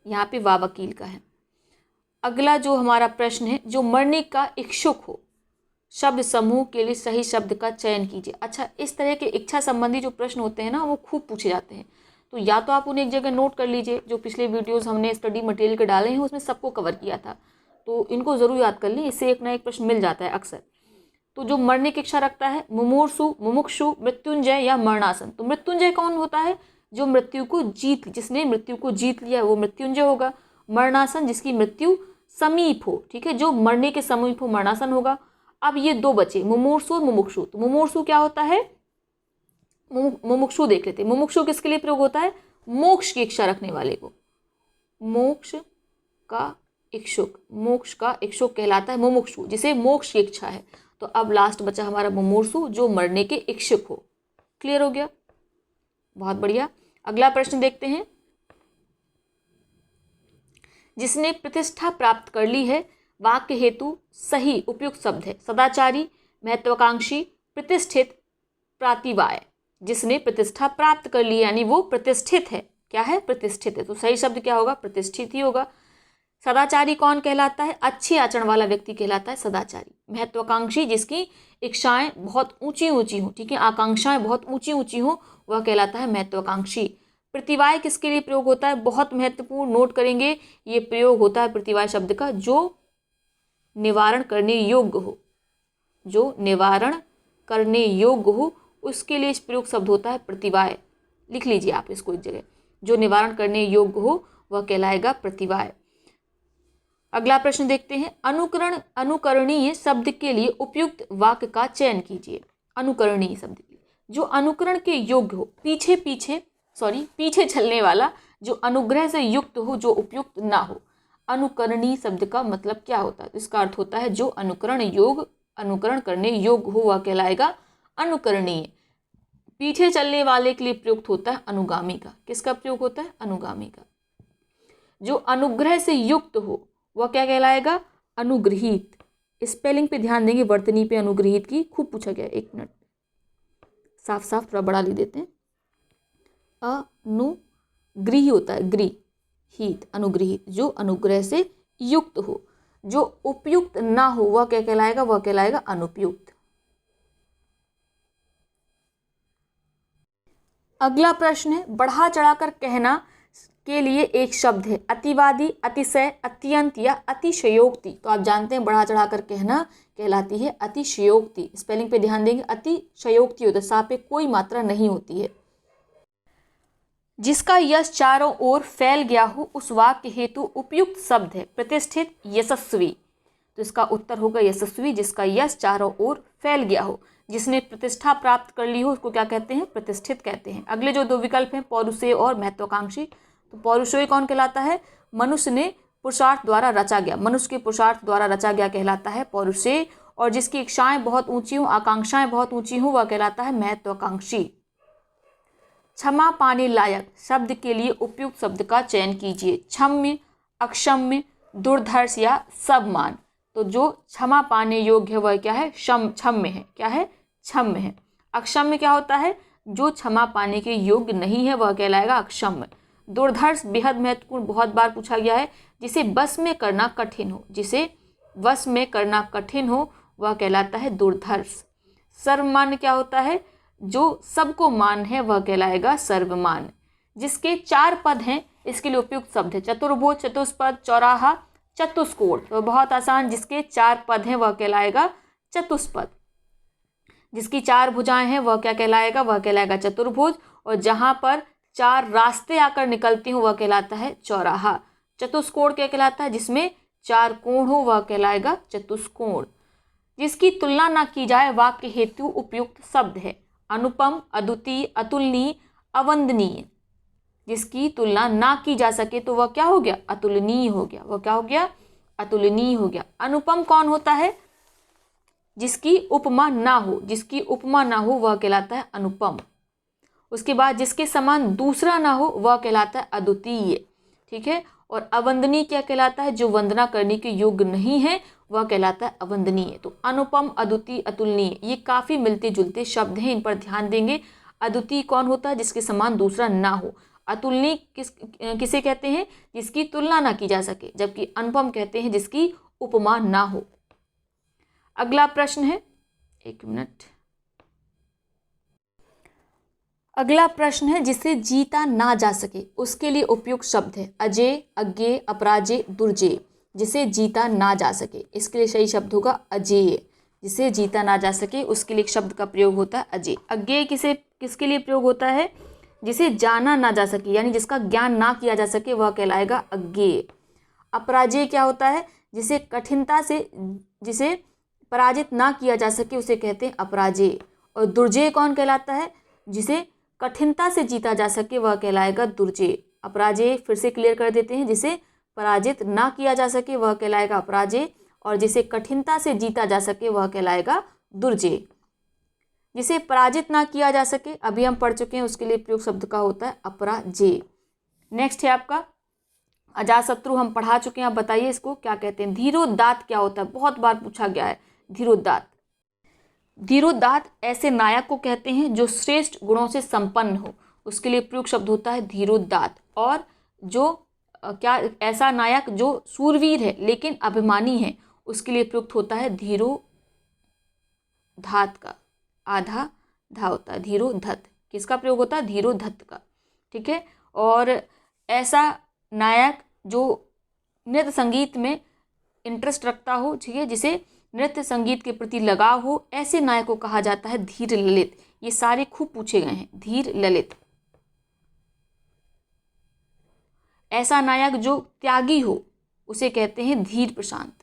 यहाँ पे वा वकील का है। अगला जो हमारा प्रश्न है, जो मरने का इच्छुक हो, शब्द समूह के लिए सही शब्द का चयन कीजिए। अच्छा, इस तरह के इच्छा संबंधी जो प्रश्न होते हैं ना, वो खूब पूछे जाते हैं। तो या तो आप उन्हें एक जगह नोट कर लीजिए, जो पिछले वीडियोस हमने स्टडी मटेरियल के डाले हैं उसमें सबको कवर किया था, तो इनको ज़रूर याद कर लें, इससे एक ना एक प्रश्न मिल जाता है अक्सर। तो जो मरने की इच्छा रखता है, मुमूर्षु, मुमुक्षु, मृत्युंजय या मरणासन। तो मृत्युंजय कौन होता है? जो मृत्यु को जिसने मृत्यु को जीत लिया वो मृत्युंजय होगा। मरणासन जिसकी मृत्यु समीप हो। ठीक है, जो मरने के समीप हो मरणासन होगा। अब ये दो बचे, मुमूर्षु और मुमुक्षु। तो मुमूर्षु क्या होता है? मुमुक्षु देख लेते हैं। मुमुक्षु किसके लिए प्रयोग होता है? मोक्ष की इच्छा रखने वाले को। मोक्ष का इच्छुक, मोक्ष का इच्छुक कहलाता है मुमुक्षु, जिसे मोक्ष की इच्छा है। तो अब लास्ट बचा हमारा मुमूर्षु, जो मरने के इच्छुक हो। क्लियर हो गया? बहुत बढ़िया। अगला प्रश्न देखते हैं। जिसने प्रतिष्ठा प्राप्त कर ली है, वाक्य हेतु सही उपयुक्त शब्द है सदाचारी, महत्वाकांक्षी, प्रतिष्ठित, प्रातिवाय। जिसने प्रतिष्ठा प्राप्त कर ली यानी वो प्रतिष्ठित है। क्या है? प्रतिष्ठित है। तो सही शब्द क्या होगा? प्रतिष्ठित ही होगा। सदाचारी कौन कहलाता है? अच्छे आचरण वाला व्यक्ति कहलाता है सदाचारी। महत्वाकांक्षी जिसकी इच्छाएं बहुत ऊंची ऊंची हो, ठीक है, आकांक्षाएं बहुत ऊंची ऊंची हो, वह कहलाता है महत्वाकांक्षी। प्रतिवाय किसके लिए प्रयोग होता है? बहुत महत्वपूर्ण, नोट करेंगे। ये प्रयोग होता है प्रतिवाय शब्द का जो निवारण करने योग्य हो। जो निवारण करने योग्य हो उसके लिए प्रयोग शब्द होता है प्रतिवाय। लिख लीजिए आप इसको एक जगह। जो निवारण करने योग्य हो वह कहलाएगा प्रतिवाय। अगला प्रश्न देखते हैं। अनुकरणीय शब्द के लिए उपयुक्त वाक्य का चयन कीजिए। अनुकरणीय शब्द के लिए जो अनुकरण के योग्य हो, पीछे चलने वाला, जो अनुग्रह से युक्त हो, जो उपयुक्त ना हो। अनुकरणीय शब्द का मतलब क्या होता है? तो इसका अर्थ होता है जो अनुकरण करने योग्य हो वह कहलाएगा अनुकरणीय। पीछे चलने वाले के लिए प्रयुक्त होता है अनुगामी का। किसका प्रयोग होता है? अनुगामी का। जो अनुग्रह से युक्त हो वह क्या कहलाएगा? अनुग्रहित। स्पेलिंग पे ध्यान देंगे, वर्तनी पे अनुग्रहित की खूब पूछा गया। एक मिनट, साफ साफ थोड़ा बड़ा लिख देते हैं। अनुगृही होता है, गृहित, अनुग्रहित। जो अनुग्रह से युक्त हो, जो उपयुक्त ना हो वह क्या कहलाएगा? वह कहलाएगा अनुपयुक्त। अगला प्रश्न है। बढ़ा चढ़ाकर कहना के लिए एक शब्द है अतिवादी, अतिशय, अत्यंत या अतिशयोक्ति। तो आप जानते हैं बढ़ा चढ़ाकर कहना कहलाती है अतिशयोक्ति। स्पेलिंग पे ध्यान देंगे। अतिशयोक्ति होता है, सा पे कोई मात्रा नहीं होती है। जिसका यश चारों ओर फैल गया हो उस वाक्य हेतु उपयुक्त शब्द है प्रतिष्ठित, यशस्वी। तो इसका उत्तर होगा यशस्वी, जिसका यश चारों ओर फैल गया हो। जिसने प्रतिष्ठा प्राप्त कर ली हो उसको क्या कहते हैं? प्रतिष्ठित कहते हैं। अगले जो दो विकल्प हैं पौरुषेय और महत्वाकांक्षी। तो पौरुषेय कौन कहलाता है? मनुष्य ने पुरुषार्थ द्वारा रचा गया, मनुष्य के पुरुषार्थ द्वारा रचा गया कहलाता है पौरुषेय। और जिसकी इच्छाएं बहुत ऊंची हों, आकांक्षाएं बहुत ऊंची हों, वह कहलाता है महत्वाकांक्षी। क्षमा पाने लायक शब्द के लिए उपयुक्त शब्द का चयन कीजिए। क्षम्य, अक्षम्य, दुर्धर्ष या सबमान। तो जो क्षमा पाने योग्य है वह क्या है? क्षम्य है। क्या है? क्षम्य है। अक्षम्य क्या होता है? जो क्षमा पाने के योग्य नहीं है वह कहलाएगा अक्षम्य। दुर्धर्ष बेहद महत्वपूर्ण, बहुत बार पूछा गया है। जिसे बस में करना कठिन हो, जिसे वश में करना कठिन हो वह कहलाता है दुर्धर्ष। सर्वमान्य क्या होता है? जो सबको मान है वह कहलाएगा सर्वमान्य। जिसके 4 पद हैं इसके लिए उपयुक्त शब्द है चतुर्भुज, चतुष्पद, चौराहा, चतुष्कोण। तो बहुत आसान, जिसके 4 पद हैं वह कहलाएगा चतुष्पद। जिसकी 4 भुजाएं हैं वह क्या कहलाएगा? वह कहलाएगा चतुर्भुज। और जहां पर 4 रास्ते आकर निकलती हो वह कहलाता है चौराहा। चतुष्कोण क्या कहलाता है? जिसमें 4 कोण हो वह कहलाएगा चतुष्कोण। जिसकी तुलना ना की जाए वाक्य हेतु उपयुक्त शब्द है अनुपम, अद्वितीय, अतुलनीय, अवंदनीय। जिसकी तुलना ना की जा सके तो वह क्या हो गया? अतुलनीय हो गया। वह क्या हो गया? अतुलनीय हो गया। अनुपम कौन होता है? जिसकी उपमा ना हो, जिसकी उपमा ना हो वह कहलाता है अनुपम। उसके बाद जिसके समान दूसरा ना हो वह कहलाता है अद्वितीय। ठीक है। और अवंदनीय क्या कहलाता है? जो वंदना करने के योग्य नहीं है वह कहलाता है अवंदनीय। तो अनुपम, अद्वितीय, अतुलनीय ये काफ़ी मिलते जुलते शब्द हैं, इन पर ध्यान देंगे। अद्वितीय कौन होता है? जिसके समान दूसरा ना हो। अतुलनीय किसे कहते हैं? जिसकी तुलना ना की जा सके। जबकि अनुपम कहते हैं जिसकी उपमा ना हो। अगला प्रश्न है, एक मिनट। अगला प्रश्न है जिसे जीता ना जा सके उसके लिए उपयुक्त शब्द है अजेय, अज्ञेय, अपराजेय, दुर्जेय। जिसे जीता ना जा सके इसके लिए सही शब्द होगा अजेय। जिसे जीता ना जा सके उसके लिए एक शब्द का प्रयोग होता है अजेय। अज्ञेय किसके लिए प्रयोग होता है? जिसे जाना ना जा सके, यानी जिसका ज्ञान ना किया जा सके वह कहलाएगा अज्ञेय। अपराजेय क्या होता है? जिसे कठिनता से जिसे पराजित ना किया जा सके उसे कहते हैं अपराजेय। और दुर्जेय कौन कहलाता है? जिसे कठिनता से जीता जा सके वह कहलाएगा दुर्जेय। अपराजेय फिर से क्लियर कर देते हैं, जिसे पराजित ना किया जा सके वह कहलाएगा अपराजेय। और जिसे कठिनता से जीता जा सके वह कहलाएगा दुर्जेय। जिसे पराजित ना किया जा सके अभी हम पढ़ चुके हैं, उसके लिए प्रयोग शब्द का होता है अपराजेय। नेक्स्ट है आपका अजातशत्रु, हम पढ़ा चुके हैं। आप बताइए इसको क्या कहते हैं? धीरोदात्त क्या होता है? बहुत बार पूछा गया है धीरोदात्त। धीरोदात्त ऐसे नायक को कहते हैं जो श्रेष्ठ गुणों से संपन्न हो, उसके लिए प्रयुक्त शब्द होता है धीरोदात्त। और जो क्या ऐसा नायक जो सूरवीर है लेकिन अभिमानी है उसके लिए प्रयुक्त होता है धीरोदात्त का। आधा धा होता है धीरोधत्त। किसका प्रयोग होता है? धीरोधत्त का। ठीक है। और ऐसा नायक जो नृत्य संगीत में इंटरेस्ट रखता हो, ठीक है, जिसे नृत्य संगीत के प्रति लगाव हो, ऐसे नायक को कहा जाता है धीर ललित। ये सारे खूब पूछे गए हैं। धीर ललित। ऐसा नायक जो त्यागी हो उसे कहते हैं धीर प्रशांत।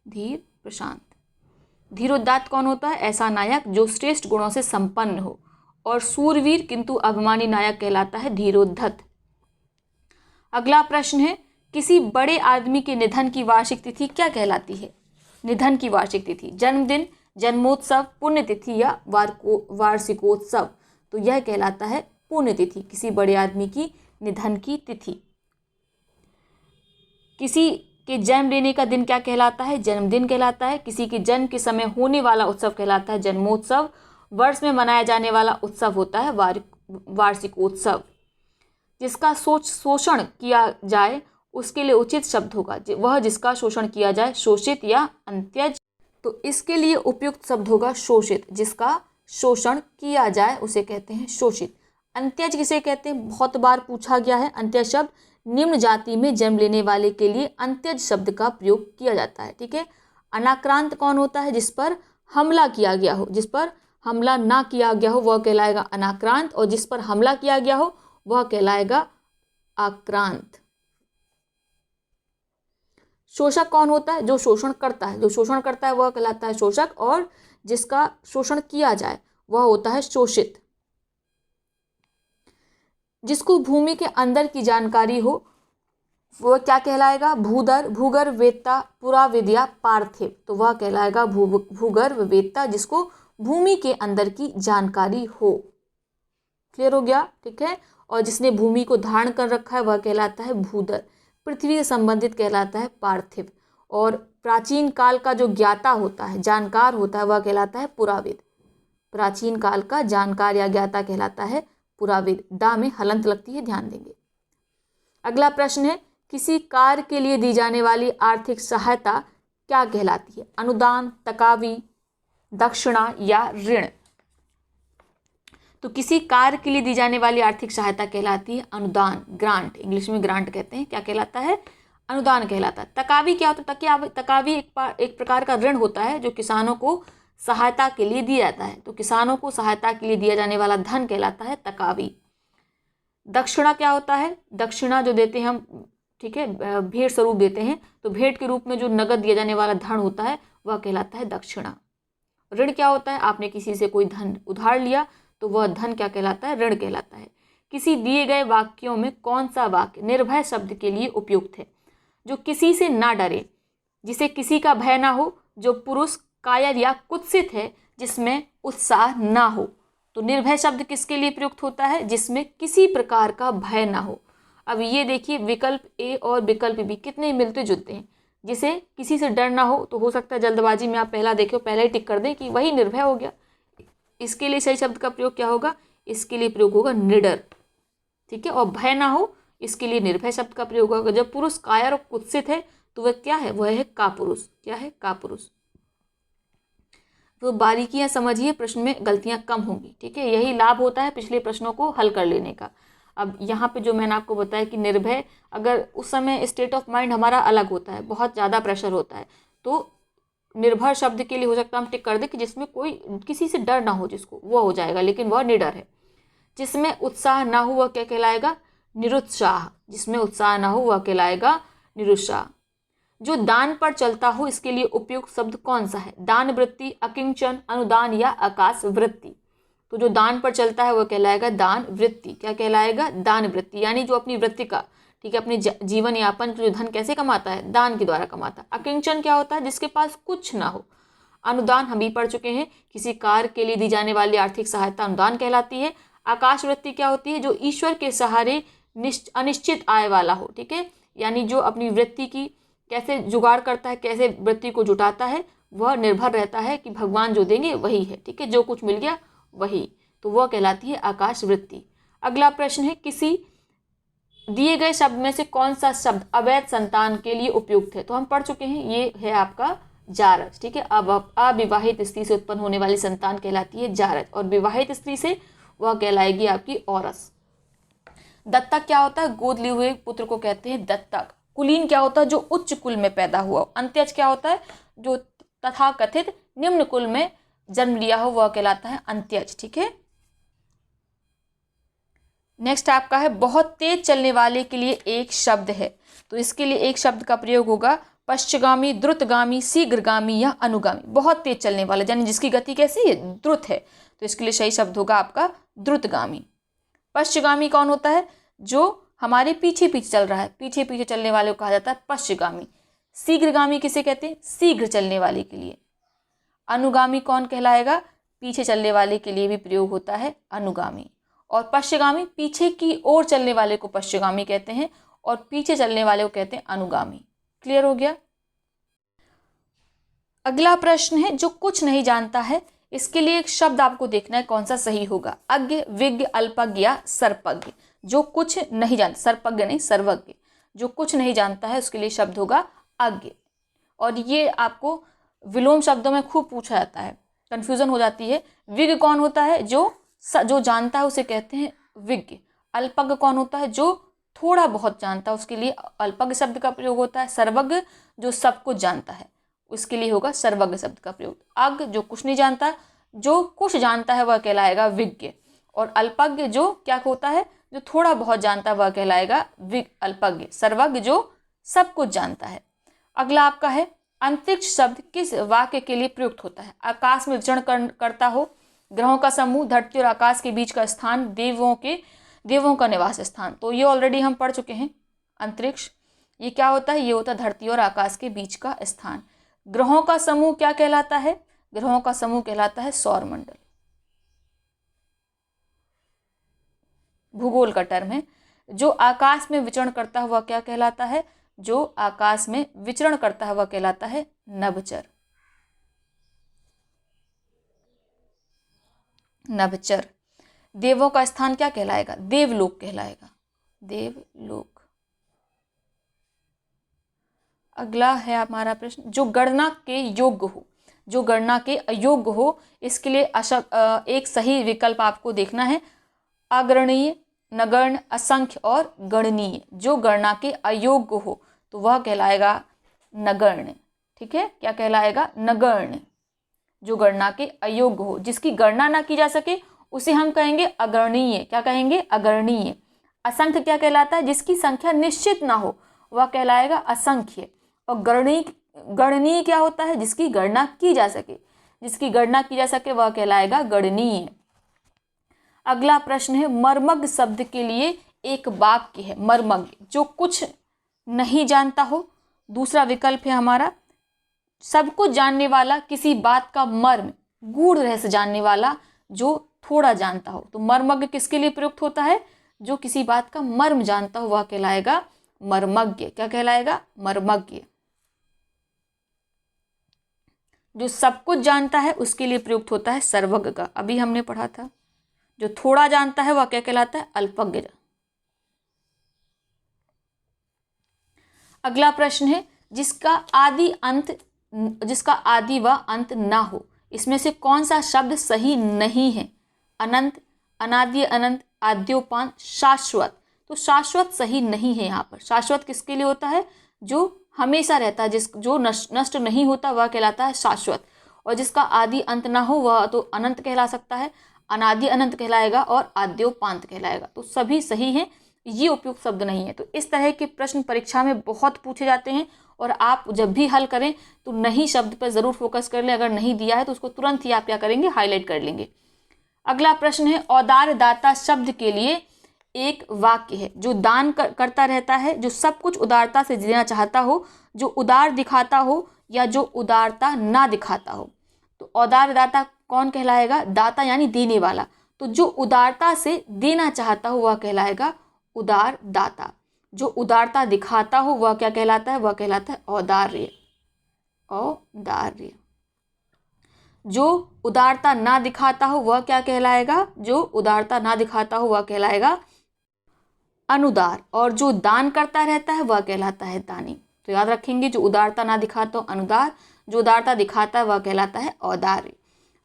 धीर प्रशांत। धीरोदात्त कौन होता है? ऐसा नायक जो श्रेष्ठ गुणों से संपन्न हो। और सूरवीर किंतु अभिमानी नायक कहलाता है धीरोद्धत। अगला प्रश्न है किसी बड़े आदमी के निधन की वार्षिक तिथि क्या कहलाती है? निधन की वार्षिक तिथि जन्मदिन, जन्मोत्सव, पुण्यतिथि या वार्षिकोत्सव। तो यह कहलाता है पुण्यतिथि। किसी बड़े आदमी की निधन की तिथि। किसी के जन्म लेने का दिन क्या कहलाता है? जन्मदिन कहलाता है। किसी के जन्म के समय होने वाला उत्सव कहलाता है जन्मोत्सव। वर्ष में मनाया जाने वाला उत्सव होता है वार्षिकोत्सव। जिसका शोषण किया जाए उसके लिए उचित शब्द होगा वह जिसका शोषण किया जाए, शोषित या अंत्यज। तो इसके लिए उपयुक्त शब्द होगा शोषित। जिसका शोषण किया जाए उसे कहते हैं शोषित। अंत्यज किसे कहते हैं? बहुत बार पूछा गया है। अंत्यज शब्द निम्न जाति में जन्म लेने वाले के लिए अंत्यज शब्द का प्रयोग किया जाता है। ठीक है। अनाक्रांत कौन होता है? जिस पर हमला किया गया हो। जिस पर हमला ना किया गया हो वह कहलाएगा अनाक्रांत। और जिस पर हमला किया गया हो वह कहलाएगा आक्रांत। शोषक कौन होता है? जो शोषण करता है। जो शोषण करता है वह कहलाता है शोषक। और जिसका शोषण किया जाए वह होता है शोषित। जिसको भूमि के अंदर की जानकारी हो वह क्या कहलाएगा? भूधर, भूगर्भवेत्ता, पुराविद्या, पार्थिव। तो वह कहलाएगा भूगर्भवेत्ता जिसको भूमि के अंदर की जानकारी हो। क्लियर हो गया? ठीक है। और जिसने भूमि को धारण कर रखा है वह कहलाता है भूधर। पृथ्वी से संबंधित कहलाता है पार्थिव। और प्राचीन काल का जो ज्ञाता होता है, जानकार होता है, वह कहलाता है पुराविद। प्राचीन काल का जानकार या ज्ञाता कहलाता है पुराविद। दा में हलंत लगती है, ध्यान देंगे। अगला प्रश्न है, किसी कार्य के लिए दी जाने वाली आर्थिक सहायता क्या कहलाती है? अनुदान, तकावी, दक्षिणा या ऋण? तो किसी कार्य के लिए दी जाने वाली आर्थिक सहायता कहलाती है अनुदान, ग्रांट। इंग्लिश में ग्रांट कहते हैं। क्या कहलाता है? अनुदान कहलाता है। तकावी क्या होता है? तकावी एक प्रकार का ऋण होता है जो किसानों को सहायता के लिए दिया जाता है। तो किसानों को सहायता के लिए दिया जाने वाला धन कहलाता है तकावी। दक्षिणा क्या होता है? दक्षिणा जो देते हैं हम, ठीक है, भेंट स्वरूप देते हैं, तो भेंट के रूप में जो नगद दिया जाने वाला धन होता है वह कहलाता है दक्षिणा। ऋण क्या होता है? आपने किसी से कोई धन उधार लिया तो वह धन क्या कहलाता है? ऋण कहलाता है। किसी दिए गए वाक्यों में कौन सा वाक्य निर्भय शब्द के लिए उपयुक्त है? जो किसी से ना डरे, जिसे किसी का भय ना हो, जो पुरुष, कायर या कुत्सित है, जिसमें उत्साह ना हो। तो निर्भय शब्द किसके लिए प्रयुक्त होता है? जिसमें किसी प्रकार का भय ना हो। अब ये देखिए, विकल्प ए और विकल्प बी कितने मिलते जुलते हैं। जिसे किसी से डर ना हो, तो हो सकता है जल्दबाजी में आप पहला देखो, पहले ही टिक कर दें कि वही निर्भय हो गया। इसके लिए सही शब्द का प्रयोग क्या होगा? इसके लिए प्रयोग होगा निडर, ठीक है। और भय ना हो, इसके लिए निर्भय शब्द का प्रयोग होगा। जब पुरुष कायर और कुत्सित है तो वह क्या है? वह है कापुरुष। क्या है? कापुरुष। तो बारीकियां समझिए, प्रश्न में गलतियां कम होंगी, ठीक है। यही लाभ होता है पिछले प्रश्नों को हल कर लेने का। अब यहाँ पे जो मैंने आपको बताया कि निर्भय, अगर उस समय स्टेट ऑफ माइंड हमारा अलग होता है, बहुत ज़्यादा प्रेशर होता है, तो निर्भर शब्द के लिए हो सकता है हम टिक कर दें कि जिसमें कोई किसी से डर ना हो, जिसको, वो हो जाएगा, लेकिन वह निडर है। जिसमें उत्साह ना हो वह क्या कहलाएगा? निरुत्साह। जिसमें उत्साह ना हो वह कहलाएगा निरुत्साह। जो दान पर चलता हो, इसके लिए उपयुक्त शब्द कौन सा है? दान वृत्ति, अकिंचन, अनुदान या आकाश वृत्ति? तो जो दान पर चलता है वह कहलाएगा दान वृत्ति। क्या कहलाएगा? दान वृत्ति। यानी जो अपनी वृत्ति का, ठीक है, अपने जीवन यापन जो धन कैसे कमाता है? दान के द्वारा कमाता है। अकिंचन क्या होता है? जिसके पास कुछ ना हो। अनुदान हम भी पढ़ चुके हैं, किसी कार्य के लिए दी जाने वाली आर्थिक सहायता अनुदान कहलाती है। आकाश वृत्ति क्या होती है? जो ईश्वर के सहारे अनिश्चित आय वाला हो, ठीक है, यानी जो अपनी वृत्ति की कैसे जुगाड़ करता है, कैसे वृत्ति को जुटाता है, वह निर्भर रहता है कि भगवान जो देंगे वही है, ठीक है, जो कुछ मिल गया वही, तो वह कहलाती है आकाश वृत्ति। अगला प्रश्न है, किसी दिए गए शब्द में से कौन सा शब्द अवैध संतान के लिए उपयुक्त है? तो हम पढ़ चुके हैं, ये है आपका जारज, ठीक है। अब अविवाहित स्त्री से उत्पन्न होने वाली संतान कहलाती है जारज, और विवाहित स्त्री से वह कहलाएगी आपकी औरस। दत्तक क्या होता है? गोद लिए हुए पुत्र को कहते हैं दत्तक। कुलीन क्या होता है? जो उच्च कुल में पैदा हुआ। अंत्यज क्या होता है? जो तथाकथित निम्न कुल में जन्म लिया हो वह कहलाता है अंत्यज, ठीक है। नेक्स्ट आपका है, बहुत तेज चलने वाले के लिए एक शब्द है, तो इसके लिए एक शब्द का प्रयोग होगा पश्चगामी, द्रुतगामी, शीघ्रगामी या अनुगामी। बहुत तेज चलने वाला यानी जिसकी गति कैसी है? द्रुत है, तो इसके लिए सही शब्द होगा आपका द्रुतगामी। पश्चगामी कौन होता है? जो हमारे पीछे पीछे चल रहा है, पीछे पीछे चलने वाले को कहा जाता है पश्चगामी। शीघ्रगामी किसे कहते हैं? शीघ्र चलने वाले के लिए। अनुगामी कौन कहलाएगा? पीछे चलने वाले के लिए भी प्रयोग होता है अनुगामी। और पश्चगामी, पीछे की ओर चलने वाले को पश्चगामी कहते हैं, और पीछे चलने वाले को कहते हैं अनुगामी। क्लियर हो गया? अगला प्रश्न है, जो कुछ नहीं जानता है, इसके लिए एक शब्द आपको देखना है कौन सा सही होगा। अज्ञ, विज्ञ, अल्पज्ञ या सर्पज्ञ। जो कुछ नहीं जानता, सर्पज्ञ नहीं सर्वज्ञ, जो कुछ नहीं जानता है उसके लिए शब्द होगा अज्ञ। और ये आपको विलोम शब्दों में खूब पूछा जाता है, कंफ्यूजन हो जाती है। विज्ञ कौन होता है? जो जानता है उसे कहते हैं विज्ञ। अल्पज्ञ कौन होता है? जो थोड़ा बहुत जानता है, उसके लिए अल्पज्ञ शब्द का प्रयोग होता है। सर्वज्ञ जो सब कुछ जानता है, उसके लिए होगा सर्वज्ञ शब्द का प्रयोग। अज्ञ जो कुछ नहीं जानता, जो कुछ जानता है वह कहलाएगा विज्ञ। और अल्पज्ञ जो क्या होता है? जो थोड़ा बहुत जानता है वह कहलाएगा अल्पज्ञ। सर्वज्ञ जो सब कुछ जानता है। अगला आपका है, अंतरिक्ष शब्द किस वाक्य के लिए प्रयुक्त होता है? आकाश में विचरण करता हो, ग्रहों का समूह, धरती और आकाश के बीच का स्थान, देवों का निवास स्थान। तो ये ऑलरेडी हम पढ़ चुके हैं। अंतरिक्ष ये क्या होता है? ये होता है धरती और आकाश के बीच का स्थान। ग्रहों का समूह क्या कहलाता है? ग्रहों का समूह कहलाता है सौरमंडल। भूगोल का टर्म है। जो आकाश में विचरण करता हुआ क्या कहलाता है? जो आकाश में विचरण करता है वह कहलाता है नभचर। नभचर। देवों का स्थान क्या कहलाएगा? देवलोक कहलाएगा, देवलोक। अगला है हमारा प्रश्न, जो गणना के योग्य हो, जो गणना के अयोग्य हो, इसके लिए एक सही विकल्प आपको देखना है। अगणनीय, नगण्य, असंख्य और गणनीय। जो गणना के अयोग्य हो तो वह कहलाएगा नगण्य। ठीक है, क्या कहलाएगा? नगण्य। जो गणना के अयोग्य हो, जिसकी गणना ना की जा सके उसे हम कहेंगे अगणनीय। क्या कहेंगे? अगणनीय। असंख्य क्या कहलाता है? जिसकी संख्या निश्चित ना हो वह कहलाएगा असंख्य। और गणनीय क्या होता है? जिसकी गणना की जा सके, जिसकी गणना की जा सके वह कहलाएगा गणनीय। अगला प्रश्न है, मर्मज्ञ शब्द के लिए एक वाक्य है। मर्मज्ञ, जो कुछ नहीं जानता हो। दूसरा विकल्प है हमारा, सब कुछ जानने वाला, किसी बात का मर्म, गूढ़ रहस्य जानने वाला, जो थोड़ा जानता हो। तो मर्मज्ञ किसके लिए प्रयुक्त होता है? जो किसी बात का मर्म जानता हो वह कहलाएगा मर्मज्ञ। क्या कहलाएगा? मर्मज्ञ। जो सब कुछ जानता है उसके लिए प्रयुक्त होता है सर्वज्ञ का, अभी हमने पढ़ा था। जो थोड़ा जानता है वह क्या कहलाता है? अल्पज्ञ। अगला प्रश्न है, जिसका आदि व अंत ना हो, इसमें से कौन सा शब्द सही नहीं है? अनंत, अनादि अनंत, आद्योपांत, शाश्वत। तो शाश्वत सही नहीं है यहाँ पर। शाश्वत किसके लिए होता है? जो हमेशा रहता है, जो नष्ट नहीं होता वह कहलाता है शाश्वत। और जिसका आदि अंत ना हो वह तो अनंत कहला सकता है, अनादि अनंत कहलाएगा और आद्योपांत कहलाएगा। तो सभी सही हैं, ये उपयुक्त शब्द नहीं है। तो इस तरह के प्रश्न परीक्षा में बहुत पूछे जाते हैं और आप जब भी हल करें तो नहीं शब्द पर ज़रूर फोकस कर लें। अगर नहीं दिया है तो उसको तुरंत ही आप क्या करेंगे? हाईलाइट कर लेंगे। अगला प्रश्न है, औदार्य दाता शब्द के लिए एक वाक्य है। जो दान करता रहता है, जो सब कुछ उदारता से देना चाहता हो, जो उदार दिखाता हो या जो उदारता ना दिखाता हो। तो औदार्य दाता कौन कहलाएगा? दाता यानी देने वाला। तो जो उदारता से देना चाहता हो वह कहलाएगा उदार दाता। जो उदारता दिखाता हो वह क्या कहलाता है? वह कहलाता है औदार्य। औदार्य। जो उदारता ना दिखाता हो वह क्या कहलाएगा? जो उदारता ना दिखाता हो वह कहलाएगा अनुदार। और जो दान करता रहता है वह कहलाता है दानी। तो याद रखेंगे, जो उदारता ना दिखाता हो अनुदार, जो उदारता दिखाता है वह कहलाता है औदार्य।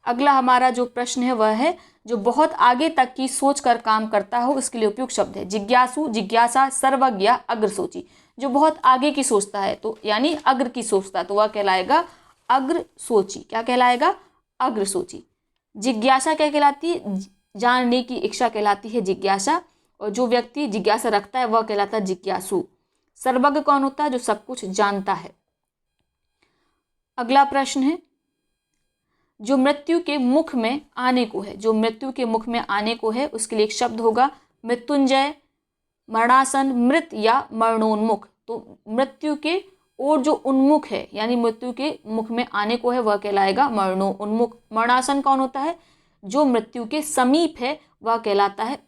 अगला हमारा जो प्रश्न है वह है, जो बहुत आगे तक की सोच कर काम करता हो उसके लिए उपयुक्त शब्द है। जिज्ञासु, जिज्ञासा, सर्वज्ञ, अग्रसोची। जो बहुत आगे की सोचता है तो यानी अग्र की सोचता है तो वह कहलाएगा अग्रसोची। क्या कहलाएगा? अग्रसोची। जिज्ञासा क्या कहलाती है? जानने की इच्छा कहलाती है जिज्ञासा। और जो व्यक्ति जिज्ञासा रखता है वह कहलाता है जिज्ञासु। सर्वज्ञ कौन होता है? जो सब कुछ जानता है। अगला प्रश्न है, जो मृत्यु के मुख में आने को है, जो मृत्यु के मुख में आने को है उसके लिए एक शब्द होगा मृत्युंजय, मरणासन, मृत या मरणोन्मुख। तो मृत्यु के और जो उन्मुख है यानी मृत्यु के मुख में आने को है वह कहलाएगा मरणोन्मुख। मरणासन कौन होता है? जो मृत्यु के समीप है वह कहलाता है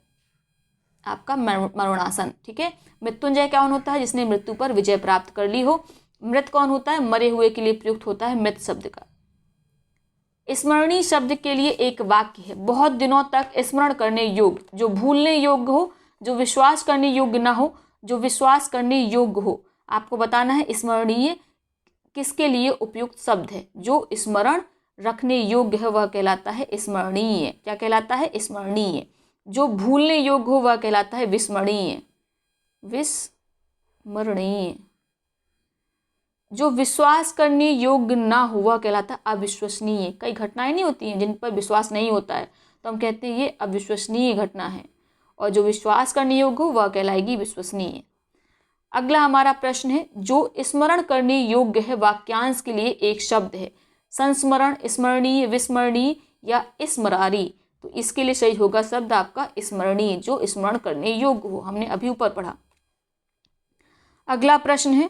आपका मरणासन। ठीक है। मृत्युंजय कौन होता है? जिसने मृत्यु पर विजय प्राप्त कर ली हो। मृत कौन होता है? मरे हुए के लिए प्रयुक्त होता है मृत शब्द का। स्मरणीय शब्द के लिए एक वाक्य है। बहुत दिनों तक स्मरण करने योग्य, जो भूलने योग्य हो, जो विश्वास करने योग्य ना हो, जो विश्वास करने योग्य हो। आपको बताना है स्मरणीय किसके लिए उपयुक्त शब्द है। जो स्मरण रखने योग्य है वह कहलाता है स्मरणीय। क्या कहलाता है? स्मरणीय। जो भूलने योग्य हो वह कहलाता है विस्मरणीय। विस्मरणीय। जो विश्वास करने योग्य ना हो वह कहलाता है अविश्वसनीय। कई घटनाएं नहीं होती हैं जिन पर विश्वास नहीं होता है तो हम कहते हैं ये अविश्वसनीय घटना है। और जो विश्वास करने योग्य हो वह कहलाएगी विश्वसनीय। अगला हमारा प्रश्न है, जो स्मरण करने योग्य है वाक्यांश के लिए एक शब्द है। संस्मरण, स्मरणीय, विस्मरणीय या स्मरारी। तो इसके लिए सही होगा शब्द आपका स्मरणीय, जो स्मरण करने योग्य हो। हमने अभी ऊपर पढ़ा। अगला प्रश्न है,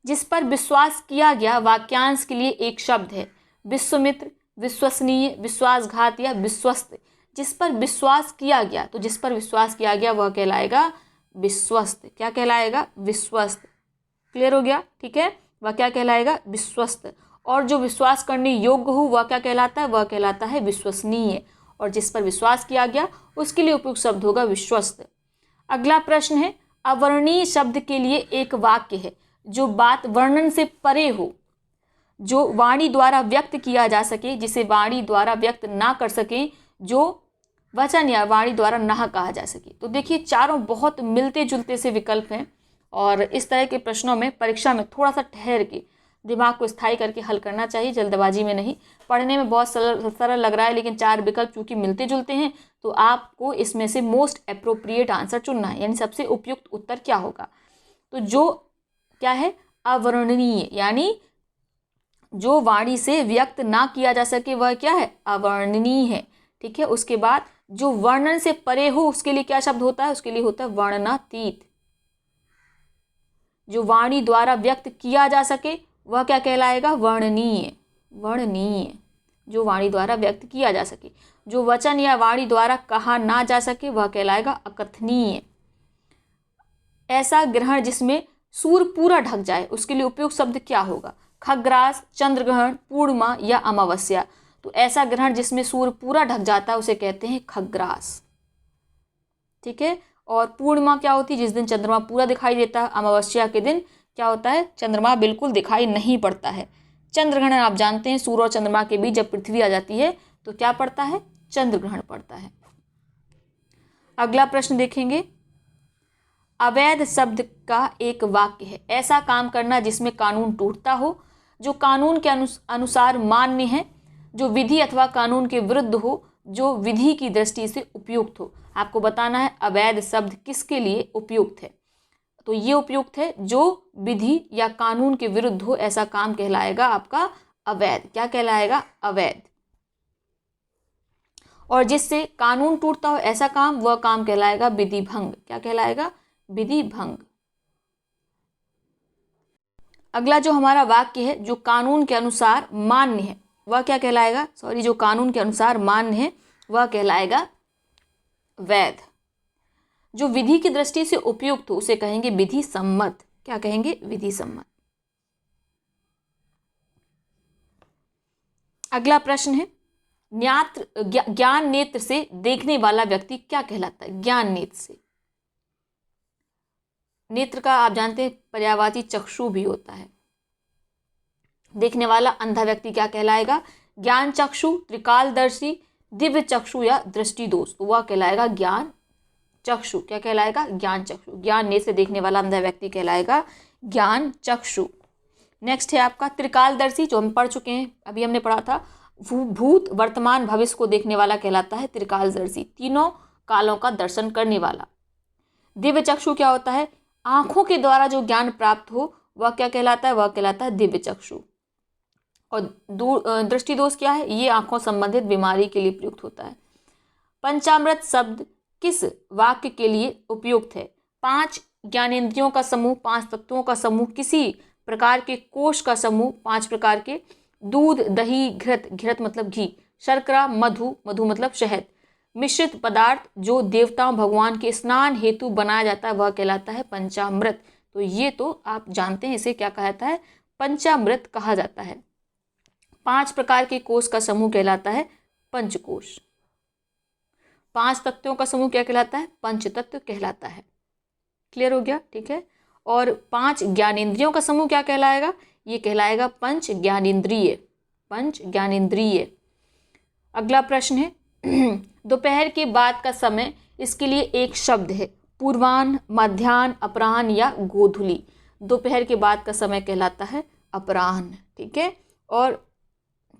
जिस पर विश्वास किया गया वाक्यांश के लिए एक शब्द है। विश्वामित्र, विश्वसनीय, विश्वासघात या विश्वस्त। जिस पर विश्वास किया गया, तो जिस पर विश्वास किया गया वह कहलाएगा विश्वस्त। क्या कहलाएगा? विश्वस्त। क्लियर हो गया? ठीक है, वह क्या कहलाएगा? विश्वस्त। और जो विश्वास करने योग्य हो वह क्या कहलाता है? वह कहलाता है विश्वसनीय। और जिस पर विश्वास किया गया उसके लिए उपयुक्त शब्द होगा विश्वस्त। अगला प्रश्न है, अवर्णीय शब्द के लिए एक वाक्य है जो बात वर्णन से परे हो, जो वाणी द्वारा व्यक्त किया जा सके, जिसे वाणी द्वारा व्यक्त ना कर सके, जो वचन या वाणी द्वारा ना कहा जा सके। तो देखिए चारों बहुत मिलते जुलते से विकल्प हैं और इस तरह के प्रश्नों में परीक्षा में थोड़ा सा ठहर के दिमाग को स्थायी करके हल करना चाहिए, जल्दबाजी में नहीं। पढ़ने में बहुत सरल लग रहा है लेकिन चार विकल्प चूंकि मिलते जुलते हैं तो आपको इसमें से मोस्ट अप्रोप्रिएट आंसर चुनना है, यानी सबसे उपयुक्त उत्तर क्या होगा। तो जो क्या है? अवर्णनीय, यानी जो वाणी से व्यक्त ना किया जा सके वह क्या है? अवर्णनीय है। ठीक है, उसके बाद जो वर्णन से परे हो उसके लिए क्या शब्द होता है? उसके लिए होता है वर्णनातीत। जो वाणी द्वारा व्यक्त किया जा सके वह क्या कहलाएगा? वर्णनीय। वर्णनीय, जो वाणी द्वारा व्यक्त किया जा सके। जो वचन या वाणी द्वारा कहा ना जा सके वह कहलाएगा अकथनीय। ऐसा ग्रहण जिसमें सूर्य पूरा ढक जाए उसके लिए उपयुक्त शब्द क्या होगा? खग्रास, चंद्रग्रहण, पूर्णिमा या अमावस्या। तो ऐसा ग्रहण जिसमें सूर्य पूरा ढक जाता है उसे कहते हैं खग्रास। ठीक है, और पूर्णिमा क्या होती है? जिस दिन चंद्रमा पूरा दिखाई देता है। अमावस्या के दिन क्या होता है? चंद्रमा बिल्कुल दिखाई नहीं पड़ता है। चंद्रग्रहण आप जानते हैं, सूर्य और चंद्रमा के बीच जब पृथ्वी आ जाती है तो क्या पड़ता है? चंद्रग्रहण पड़ता है। अगला प्रश्न देखेंगे, अवैध शब्द का एक वाक्य है, ऐसा काम करना जिसमें कानून टूटता हो, जो कानून के अनुसार मान्य है, जो विधि अथवा कानून के विरुद्ध हो, जो विधि की दृष्टि से उपयुक्त हो। आपको बताना है अवैध शब्द किसके लिए उपयुक्त है। तो ये उपयुक्त है जो विधि या कानून के विरुद्ध हो, ऐसा काम कहलाएगा आपका अवैध। क्या कहलाएगा? अवैध। और जिससे कानून टूटता हो ऐसा काम, वह काम कहलाएगा विधि भंग। क्या कहलाएगा? विधि भंग। अगला जो हमारा वाक्य है, जो कानून के अनुसार मान्य है वह क्या कहलाएगा? जो कानून के अनुसार मान्य है वह कहलाएगा वैध। जो विधि की दृष्टि से उपयुक्त हो उसे कहेंगे विधि सम्मत। क्या कहेंगे? विधि सम्मत। अगला प्रश्न है, ज्ञान नेत्र से देखने वाला व्यक्ति क्या कहलाता है? ज्ञान नेत्र से। नेत्र का आप जानते हैं पर्यायवाची चक्षु भी होता है। देखने वाला अंधा व्यक्ति क्या कहलाएगा? ज्ञान चक्षु, त्रिकालदर्शी, दिव्य चक्षु या दृष्टि दोष। तो वह कहलाएगा ज्ञान चक्षु। क्या कहलाएगा? ज्ञान चक्षु। ज्ञान नेत्र से देखने वाला अंधा व्यक्ति कहलाएगा ज्ञान चक्षु। नेक्स्ट है आपका त्रिकालदर्शी, जो हम पढ़ चुके हैं, अभी हमने पढ़ा था। भूत, वर्तमान, भविष्य को देखने वाला कहलाता है त्रिकालदर्शी, तीनों कालों का दर्शन करने वाला। दिव्य चक्षु क्या होता है? आंखों के द्वारा जो ज्ञान प्राप्त हो वह क्या कहलाता है? वह कहलाता है दिव्य चक्षु। और दृष्टि दोष क्या है? ये आंखों संबंधित बीमारी के लिए प्रयुक्त होता है। पंचामृत शब्द किस वाक्य के लिए उपयुक्त है? 5 ज्ञानेंद्रियों का समूह, 5 तत्वों का समूह, किसी प्रकार के कोष का समूह, 5 प्रकार के, दूध, दही, घृत, घृत मतलब घी, शर्करा, मधु, मधु मतलब शहद, मिश्रित पदार्थ जो देवताओं भगवान के स्नान हेतु बनाया जाता है वह कहलाता है पंचामृत। तो ये तो आप जानते हैं, इसे क्या कहता है? पंचामृत कहा जाता है। 5 प्रकार के कोष का समूह कहलाता है पंचकोश। 5 तत्वों का समूह क्या कहलाता है? पंचतत्व कहलाता है। क्लियर हो गया? ठीक है। और 5 ज्ञानेंद्रियों का समूह क्या कहलाएगा? ये कहलाएगा पंच ज्ञानेंद्रिय। पंच ज्ञानेंद्रिय। अगला प्रश्न है, दोपहर के बाद का समय, इसके लिए एक शब्द है, पूर्वाह्न, मध्याह्न, अपराह्न या गोधूली। दोपहर के बाद का समय कहलाता है अपराह्न। ठीक है। और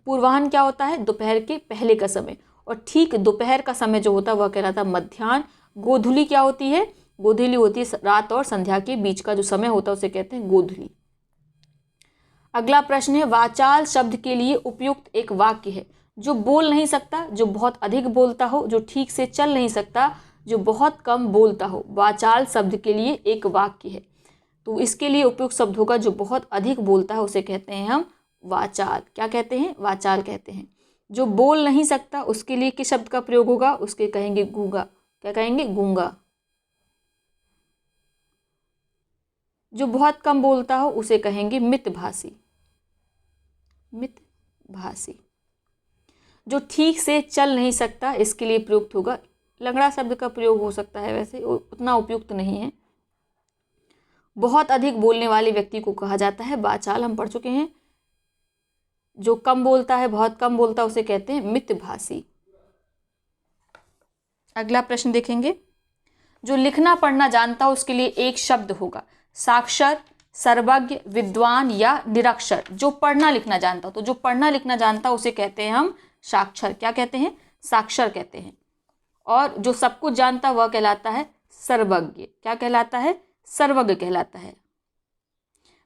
पूर्वाह्न क्या होता है? दोपहर के पहले का समय। और ठीक दोपहर का समय जो होता है वह कहलाता है मध्याह्न। गोधूली क्या होती है? गोधूली होती है रात और संध्या के बीच का जो समय होता है उसे कहते हैं गोधूली। अगला प्रश्न है, वाचाल शब्द के लिए उपयुक्त एक वाक्य है, जो बोल नहीं सकता, जो बहुत अधिक बोलता हो, जो ठीक से चल नहीं सकता, जो बहुत कम बोलता हो। वाचाल शब्द के लिए एक वाक्य है, तो इसके लिए उपयुक्त शब्द होगा जो बहुत अधिक बोलता है उसे कहते हैं हम वाचाल। क्या कहते हैं? वाचाल कहते हैं। जो बोल नहीं सकता उसके लिए किस शब्द का प्रयोग होगा? उसके कहेंगे गूंगा। क्या कहेंगे? गूंगा। जो बहुत कम बोलता हो उसे कहेंगे मितभाषी। मितभाषी। जो ठीक से चल नहीं सकता इसके लिए प्रयुक्त होगा, लंगड़ा शब्द का प्रयोग हो सकता है, वैसे उतना उपयुक्त नहीं है। बहुत अधिक बोलने वाले व्यक्ति को कहा जाता है वाचाल, हम पढ़ चुके हैं। जो कम बोलता है, बहुत कम बोलता है, उसे कहते हैं मितभाषी। अगला प्रश्न देखेंगे। जो लिखना पढ़ना जानता हो उसके लिए एक शब्द होगा, साक्षर, सर्वज्ञ, विद्वान या निरक्षर। जो पढ़ना लिखना जानता हो, तो जो पढ़ना लिखना जानता हो उसे कहते हैं हम साक्षर। क्या कहते हैं? साक्षर कहते हैं। और जो सब कुछ जानता वह कहलाता है सर्वज्ञ। क्या कहलाता है? सर्वज्ञ कहलाता है।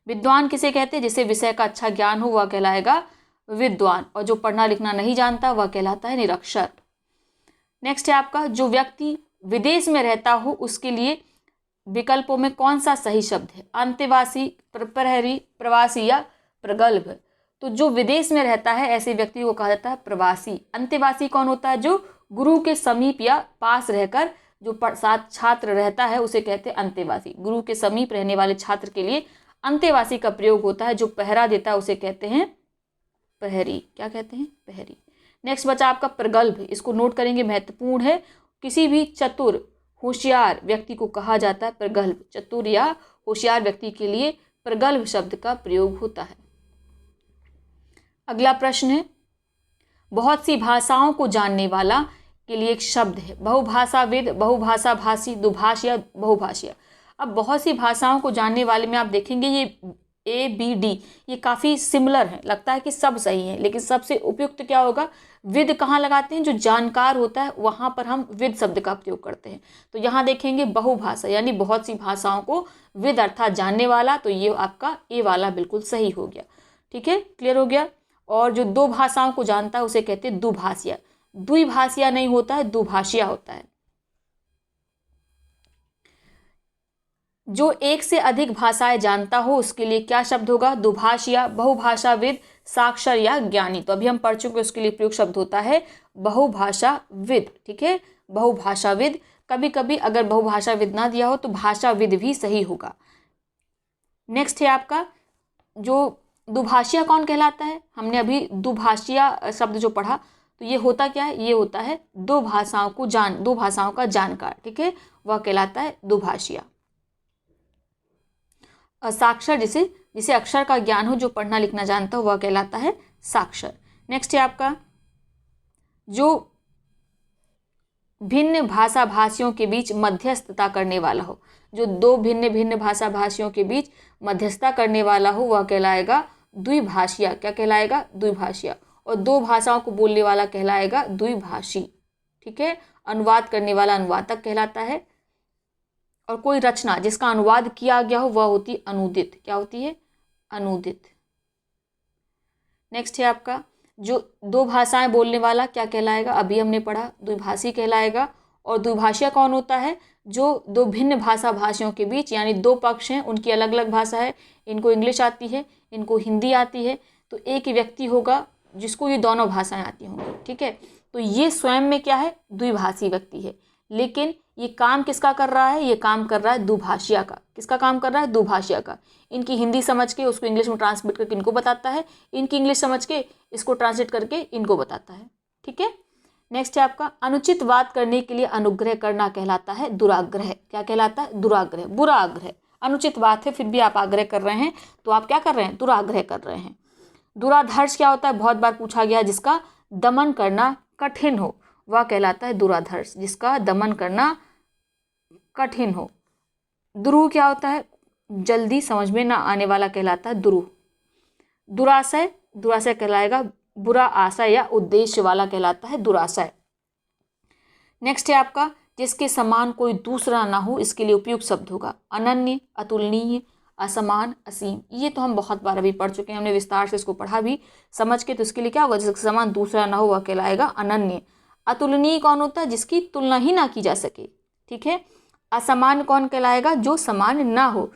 विद्वान किसे कहते हैं? जिसे विषय का अच्छा ज्ञान हो वह कहलाएगा विद्वान। और जो पढ़ना लिखना नहीं जानता वह कहलाता है निरक्षर। नेक्स्ट है आपका, जो व्यक्ति विदेश में रहता हो उसके लिए विकल्पों में कौन सा सही शब्द है? अंतेवासी, प्रहरी, प्रवासी या प्रगल्भ। तो जो विदेश में रहता है ऐसे व्यक्ति को कहा जाता है प्रवासी। अंतेवासी कौन होता है? जो गुरु के समीप या पास रहकर जो साथ छात्र रहता है उसे कहते हैं अंतेवासी। गुरु के समीप रहने वाले छात्र के लिए अंतेवासी का प्रयोग होता है। जो पहरा देता है उसे कहते हैं प्रहरी। क्या कहते हैं? प्रहरी। नेक्स्ट बचा आपका प्रगल्भ। इसको नोट करेंगे, महत्वपूर्ण है। किसी भी चतुर होशियार व्यक्ति को कहा जाता है प्रगल्भ। चतुर या होशियार व्यक्ति के लिए प्रगल्भ शब्द का प्रयोग होता है। अगला प्रश्न है, बहुत सी भाषाओं को जानने वाला के लिए एक शब्द है, बहुभाषाविद, बहुभाषा भाषी, दुभाष या बहुभाषिया। अब बहुत सी भाषाओं को जानने वाले में आप देखेंगे ये ABD ये काफ़ी सिमिलर है, लगता है कि सब सही है, लेकिन सबसे उपयुक्त क्या होगा? विद कहाँ लगाते हैं? जो जानकार होता है वहाँ पर हम विद शब्द का प्रयोग करते हैं। तो यहाँ देखेंगे बहुभाषा यानी बहुत सी भाषाओं को विद अर्थात जानने वाला, तो ये आपका ए वाला बिल्कुल सही हो गया। ठीक है, क्लियर हो गया। और जो दो भाषाओं को जानता है उसे कहते हैं दुभाषिया। द्विभाषिया नहीं होता है, दुभाषिया होता है। जो एक से अधिक भाषाएं जानता हो उसके लिए क्या शब्द होगा? दुभाषिया, बहुभाषाविद, साक्षर या ज्ञानी। तो अभी हम पढ़ चुके, उसके लिए प्रयुक्त शब्द होता है बहुभाषाविद। ठीक है, बहुभाषाविद। कभी कभी अगर बहुभाषाविद ना दिया हो तो भाषाविद भी सही होगा। नेक्स्ट है आपका, जो दुभाषिया कौन कहलाता है? हमने अभी दुभाषिया शब्द जो पढ़ा तो ये होता क्या है? ये होता है दो भाषाओं का जानकार। ठीक है, वह कहलाता है दुभाषिया। साक्षर जिसे अक्षर का ज्ञान हो, जो पढ़ना लिखना जानता हो, वह कहलाता है साक्षर। नेक्स्ट है आपका, जो भिन्न भाषा भाषियों के बीच मध्यस्थता करने वाला हो। जो दो भिन्न भिन्न भाषा भाषियों के बीच मध्यस्थता करने वाला हो वह कहलाएगा द्विभाषिया। क्या कहलाएगा? द्विभाषिया। और दो भाषाओं को बोलने वाला कहलाएगा द्विभाषी। ठीक है, अनुवाद करने वाला अनुवादक कहलाता है। और कोई रचना जिसका अनुवाद किया गया हो वह होती अनुदित। क्या होती है? अनुदित। नेक्स्ट है आपका, जो दो भाषाएं बोलने वाला क्या कहलाएगा? अभी हमने पढ़ा द्विभाषी कहलाएगा। और द्विभाषिया कौन होता है? जो दो भिन्न भाषा भाषियों के बीच, यानी दो पक्ष हैं, उनकी अलग अलग भाषा है, इनको इंग्लिश आती है, इनको हिंदी आती है, तो एक व्यक्ति होगा जिसको ये दोनों भाषाएं आती होंगी। ठीक है, तो ये स्वयं में क्या है? द्विभाषी व्यक्ति है। लेकिन ये काम किसका कर रहा है? ये काम कर रहा है दुभाषिया का। किसका काम कर रहा है? दुभाषिया का। इनकी हिंदी समझ के उसको इंग्लिश में ट्रांसलेट करके इनको बताता है, इनकी इंग्लिश समझ के इसको ट्रांसलेट करके इनको बताता है। ठीक है, नेक्स्ट है आपका, अनुचित बात करने के लिए अनुग्रह करना कहलाता है दुराग्रह। क्या कहलाता है? दुराग्रह, बुरा आग्रह। अनुचित बात है फिर भी आप आग्रह कर रहे हैं तो आप क्या कर रहे हैं? दुराग्रह कर रहे हैं। दुराधर्ष क्या होता है? बहुत बार पूछा गया, जिसका दमन करना कठिन हो वह कहलाता है दुराधर्ष। जिसका दमन करना कठिन हो। दुरूह क्या होता है? जल्दी समझ में ना आने वाला कहलाता है दुरूह। दुराशय कहलाएगा बुरा आशय या उद्देश्य वाला कहलाता है दुराशय। नेक्स्ट है आपका, जिसके समान कोई दूसरा ना हो इसके लिए उपयुक्त शब्द होगा अनन्य, अतुलनीय, असमान, असीम। ये तो हम बहुत बार अभी पढ़ चुके हैं, हमने विस्तार से इसको पढ़ा भी समझ के। तो इसके लिए क्या होगा? जिसके समान दूसरा ना हो वह कहलाएगा अनन्य। अतुलनीय कौन होता है? जिसकी तुलना ही ना की जा सके। ठीक है, असमान कौन कहलाएगा? जो समान ना हो।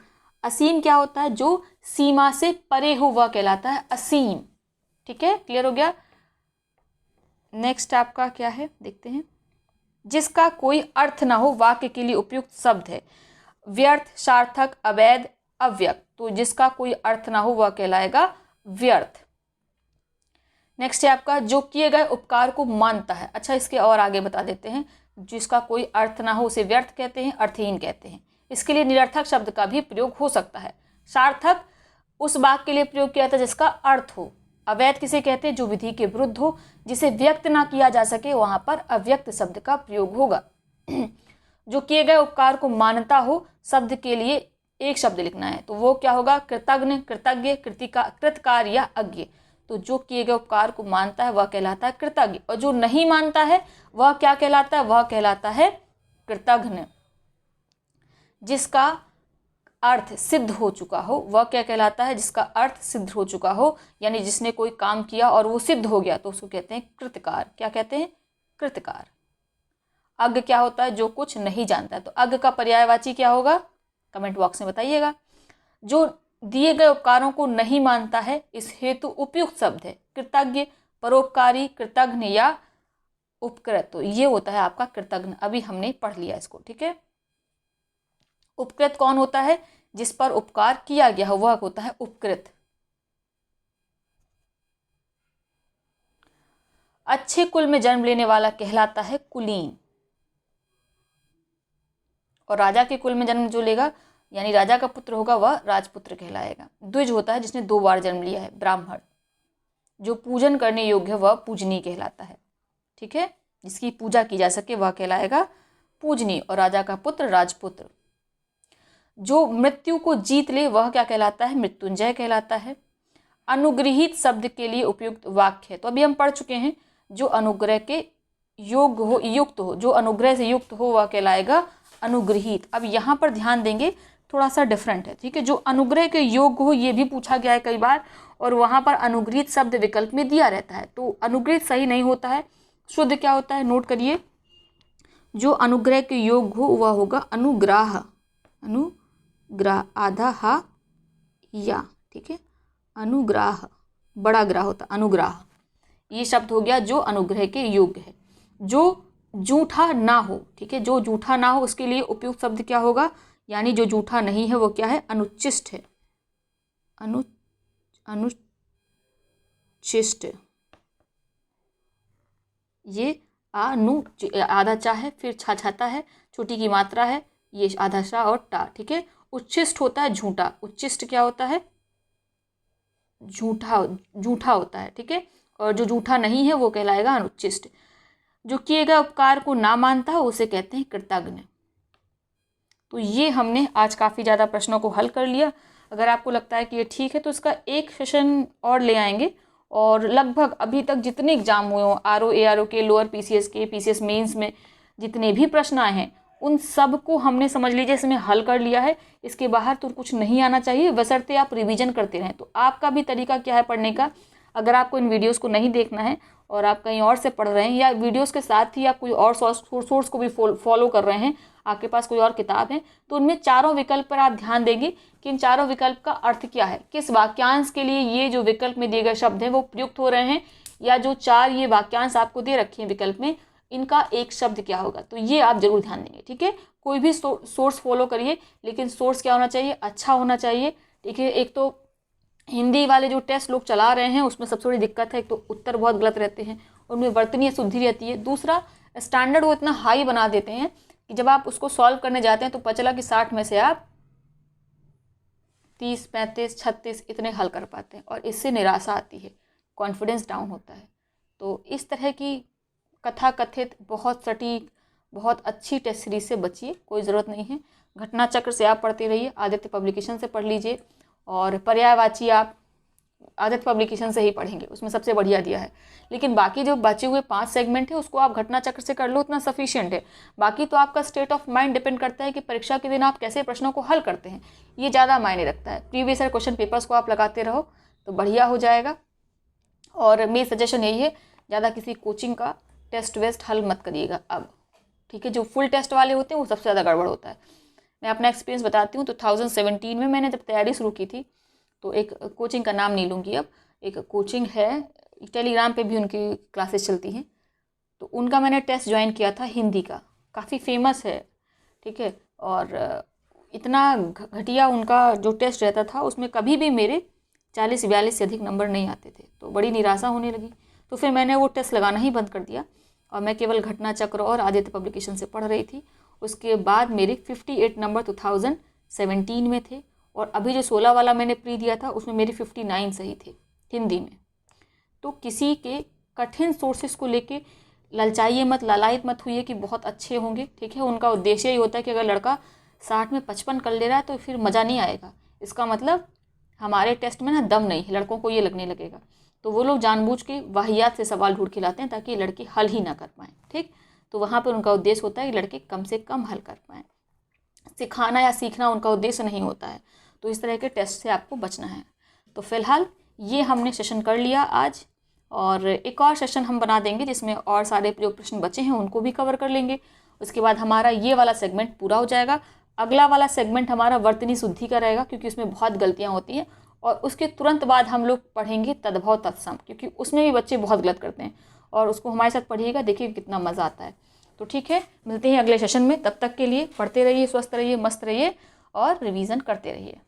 असीम क्या होता है? जो सीमा से परे हो वह कहलाता है असीम। ठीक है, क्लियर हो गया। नेक्स्ट आपका क्या है देखते हैं। जिसका कोई अर्थ ना हो वाक्य के लिए उपयुक्त शब्द है व्यर्थ, सार्थक, अवैध, अव्यक्त, तो जिसका कोई अर्थ ना हो वह कहलाएगा व्यर्थ। नेक्स्ट है आपका जो किए गए उपकार को मानता है। अच्छा, इसके और आगे बता देते हैं। जिसका कोई अर्थ ना हो उसे व्यर्थ कहते हैं, अर्थहीन कहते हैं। इसके लिए निरर्थक शब्द का भी प्रयोग हो सकता है। सार्थक उस वाक्य के लिए प्रयोग किया था जिसका अर्थ हो। अवैध किसे कहते हैं? जो विधि के विरुद्ध हो, जिसे व्यक्त ना किया जा सके, वहां पर अव्यक्त शब्द का प्रयोग होगा। जो किए गए उपकार को मानता हो शब्द के लिए एक शब्द लिखना है, तो वो क्या होगा? कृतज्ञ, कृतज्ञ, कृतकार या अज्ञ। तो जो किए गए उपकार को मानता है वह कहलाता है कृतज्ञ, और जो नहीं मानता है वह क्या कहलाता है? वह कहलाता है कृतघ्न। जिसका अर्थ सिद्ध हो चुका हो वह क्या कहलाता है? जिसका अर्थ सिद्ध हो चुका हो, यानी जिसने कोई काम किया और वो सिद्ध हो गया, तो उसको कहते हैं कृतकार। क्या कहते हैं? कृतकार। अज्ञ क्या होता है? जो कुछ नहीं जानता है। तो अज्ञ का पर्यायवाची क्या होगा? कमेंट बॉक्स में बताइएगा। जो दिए गए उपकारों को नहीं मानता है, इस हेतु उपयुक्त शब्द है कृतज्ञ, परोपकारी, कृतघ्न या उपकृत। तो ये होता है आपका कृतघ्न। अभी हमने पढ़ लिया इसको, ठीक है। उपकृत कौन होता है? जिस पर उपकार किया गया हो वह होता है उपकृत। अच्छे कुल में जन्म लेने वाला कहलाता है कुलीन। और राजा के कुल में जन्म जो लेगा, यानी राजा का पुत्र होगा, वह राजपुत्र कहलाएगा। द्विज होता है जिसने 2 बार जन्म लिया है, ब्राह्मण। जो पूजन करने योग्य है वह पूजनीय कहलाता है, ठीक है। जिसकी पूजा की जा सके वह कहलाएगा पूजनीय, और राजा का पुत्र राजपुत्र। जो मृत्यु को जीत ले वह क्या कहलाता है? मृत्युंजय कहलाता है। अनुग्रहित शब्द के लिए उपयुक्त वाक्य है, तो अभी हम पढ़ चुके हैं। जो अनुग्रह के योग्य हो, युक्त हो, जो अनुग्रह से युक्त हो वह कहलाएगा अनुग्रहित। अब यहाँ पर ध्यान देंगे, थोड़ा सा डिफरेंट है, ठीक है। जो अनुग्रह के योग्य हो ये भी पूछा गया है कई बार, और वहाँ पर अनुग्रहित शब्द विकल्प में दिया रहता है, तो अनुग्रहित सही नहीं होता है। शुद्ध क्या होता है? नोट करिए। जो अनुग्रह के योग्य हो वह होगा अनुग्राह। अनुग्राह, आधा हा या, ठीक है। अनुग्राह, बड़ा ग्राह होता अनुग्राह। ये शब्द हो गया जो अनुग्रह के योग्य है। जो जूठा ना हो, ठीक है। जो जूठा ना हो उसके लिए उपयुक्त शब्द क्या होगा? यानी जो जूठा नहीं है वो क्या है? अनुचिष्ट है। अनुचिष्ट। ये आधा चा है, फिर छा छाता है, छोटी की मात्रा है, ये आधा शा और टा, ठीक है। उच्छिष्ट होता है झूठा। उच्छिष्ट क्या होता है? झूठा होता है, ठीक है। और जो झूठा नहीं है वो कहलाएगा अनुच्छिष्ट। जो किए गए उपकार को ना मानता है उसे कहते हैं कृतघ्न। तो ये हमने आज काफ़ी ज़्यादा प्रश्नों को हल कर लिया। अगर आपको लगता है कि ये ठीक है तो इसका एक सेशन और ले आएंगे, और लगभग अभी तक जितने एग्जाम हुए हों, आरओ एआरओ के, लोअर पीसीएस के, पीसीएस मेंस में जितने भी प्रश्न आए हैं उन सब को हमने समझ लीजिए इसमें हल कर लिया है। इसके बाहर तो कुछ नहीं आना चाहिए, बशर्ते आप रिवीजन करते रहें। तो आपका भी तरीका क्या है पढ़ने का? अगर आपको इन वीडियोस को नहीं देखना है और आप कहीं और से पढ़ रहे हैं, या वीडियोस के साथ ही आप कोई और सोर्स को भी फॉलो कर रहे हैं, आपके पास कोई और किताब है, तो उनमें चारों विकल्प पर आप ध्यान देंगे कि इन चारों विकल्प का अर्थ क्या है, किस वाक्यांश के लिए ये जो विकल्प में दिए गए शब्द हैं वो प्रयुक्त हो रहे हैं, या जो 4 ये वाक्यांश आपको दे रखे हैं विकल्प में, इनका एक शब्द क्या होगा। तो ये आप जरूर ध्यान देंगे, ठीक है। कोई भी सोर्स फॉलो करिए, लेकिन सोर्स क्या होना चाहिए? अच्छा होना चाहिए, ठीक है। एक तो हिंदी वाले जो टेस्ट लोग चला रहे हैं उसमें सबसे बड़ी दिक्कत है, एक तो उत्तर बहुत गलत रहते हैं, उनमें वर्तनीय शुद्धि रहती है। दूसरा, स्टैंडर्ड वो इतना हाई बना देते हैं कि जब आप उसको सॉल्व करने जाते हैं तो पता चला कि 60 में से आप 30, 35, 36 इतने हल कर पाते हैं, और इससे निराशा आती है, कॉन्फिडेंस डाउन होता है। तो इस तरह की कथा कथित, बहुत सटीक, बहुत अच्छी टेस्ट सीरीज से बचिए, कोई ज़रूरत नहीं है। घटना चक्र से आप पढ़ते रहिए, आदित्य पब्लिकेशन से पढ़ लीजिए, और पर्यायवाची आप आदित्य पब्लिकेशन से ही पढ़ेंगे, उसमें सबसे बढ़िया दिया है। लेकिन बाकी जो बचे हुए 5 सेगमेंट है उसको आप घटना चक्र से कर लो, उतना सफिशिएंट है। बाकी तो आपका स्टेट ऑफ माइंड डिपेंड करता है कि परीक्षा के दिन आप कैसे प्रश्नों को हल करते हैं, ये ज़्यादा मायने रखता है। प्रीवियस ईयर क्वेश्चन पेपर्स को आप लगाते रहो तो बढ़िया हो जाएगा। और मेरी सजेशन यही है, ज़्यादा किसी कोचिंग का टेस्ट वेस्ट हल मत करिएगा अब, ठीक है। जो फुल टेस्ट वाले होते हैं वो सबसे ज़्यादा गड़बड़ होता है। मैं अपना एक्सपीरियंस बताती हूँ। 2017 में मैंने जब तैयारी शुरू की थी, तो एक कोचिंग का नाम नहीं लूँगी अब, एक कोचिंग है, टेलीग्राम पे भी उनकी क्लासेस चलती हैं, तो उनका मैंने टेस्ट ज्वाइन किया था हिंदी का, काफ़ी फेमस है, ठीक है। और इतना घटिया उनका जो टेस्ट रहता था उसमें कभी भी मेरे 40-42 से अधिक नंबर नहीं आते थे। तो बड़ी निराशा होने लगी। तो फिर मैंने वो टेस्ट लगाना ही बंद कर दिया और मैं केवल घटना चक्र और आदित्य पब्लिकेशन से पढ़ रही थी। उसके बाद मेरे 58 नंबर 2017 में थे और अभी जो 16 वाला मैंने प्री दिया था उसमें मेरे 59 सही थे हिंदी में। तो किसी के कठिन सोर्सेस को लेके ललचाइए मत, लालायित मत हुई कि बहुत अच्छे होंगे, ठीक है। उनका उद्देश्य ही होता है कि अगर लड़का 60 में 55 कर ले रहा है तो फिर मज़ा नहीं आएगा, इसका मतलब हमारे टेस्ट में ना दम नहीं है, लड़कों को ये लगने लगेगा। तो वो लोग जानबूझ के वाहियात से सवाल ढूंढ के लाते हैं ताकि लड़के हल ही ना कर पाएँ, ठीक। तो वहाँ पर उनका उद्देश्य होता है कि लड़के कम से कम हल कर पाएँ, सिखाना या सीखना उनका उद्देश्य नहीं होता है। तो इस तरह के टेस्ट से आपको बचना है। तो फिलहाल ये हमने सेशन कर लिया आज, और एक और सेशन हम बना देंगे जिसमें और सारे जो प्रश्न बचे हैं उनको भी कवर कर लेंगे। उसके बाद हमारा ये वाला सेगमेंट पूरा हो जाएगा। अगला वाला सेगमेंट हमारा वर्तनी शुद्धि का रहेगा क्योंकि उसमें बहुत गलतियाँ होती हैं, और उसके तुरंत बाद हम लोग पढ़ेंगे तद्भव तत्सम, क्योंकि उसमें भी बच्चे बहुत गलत करते हैं, और उसको हमारे साथ पढ़िएगा, देखिए कितना मज़ा आता है। तो ठीक है, मिलते हैं अगले सेशन में। तब तक के लिए पढ़ते रहिए, स्वस्थ रहिए, मस्त रहिए और रिवीजन करते रहिए।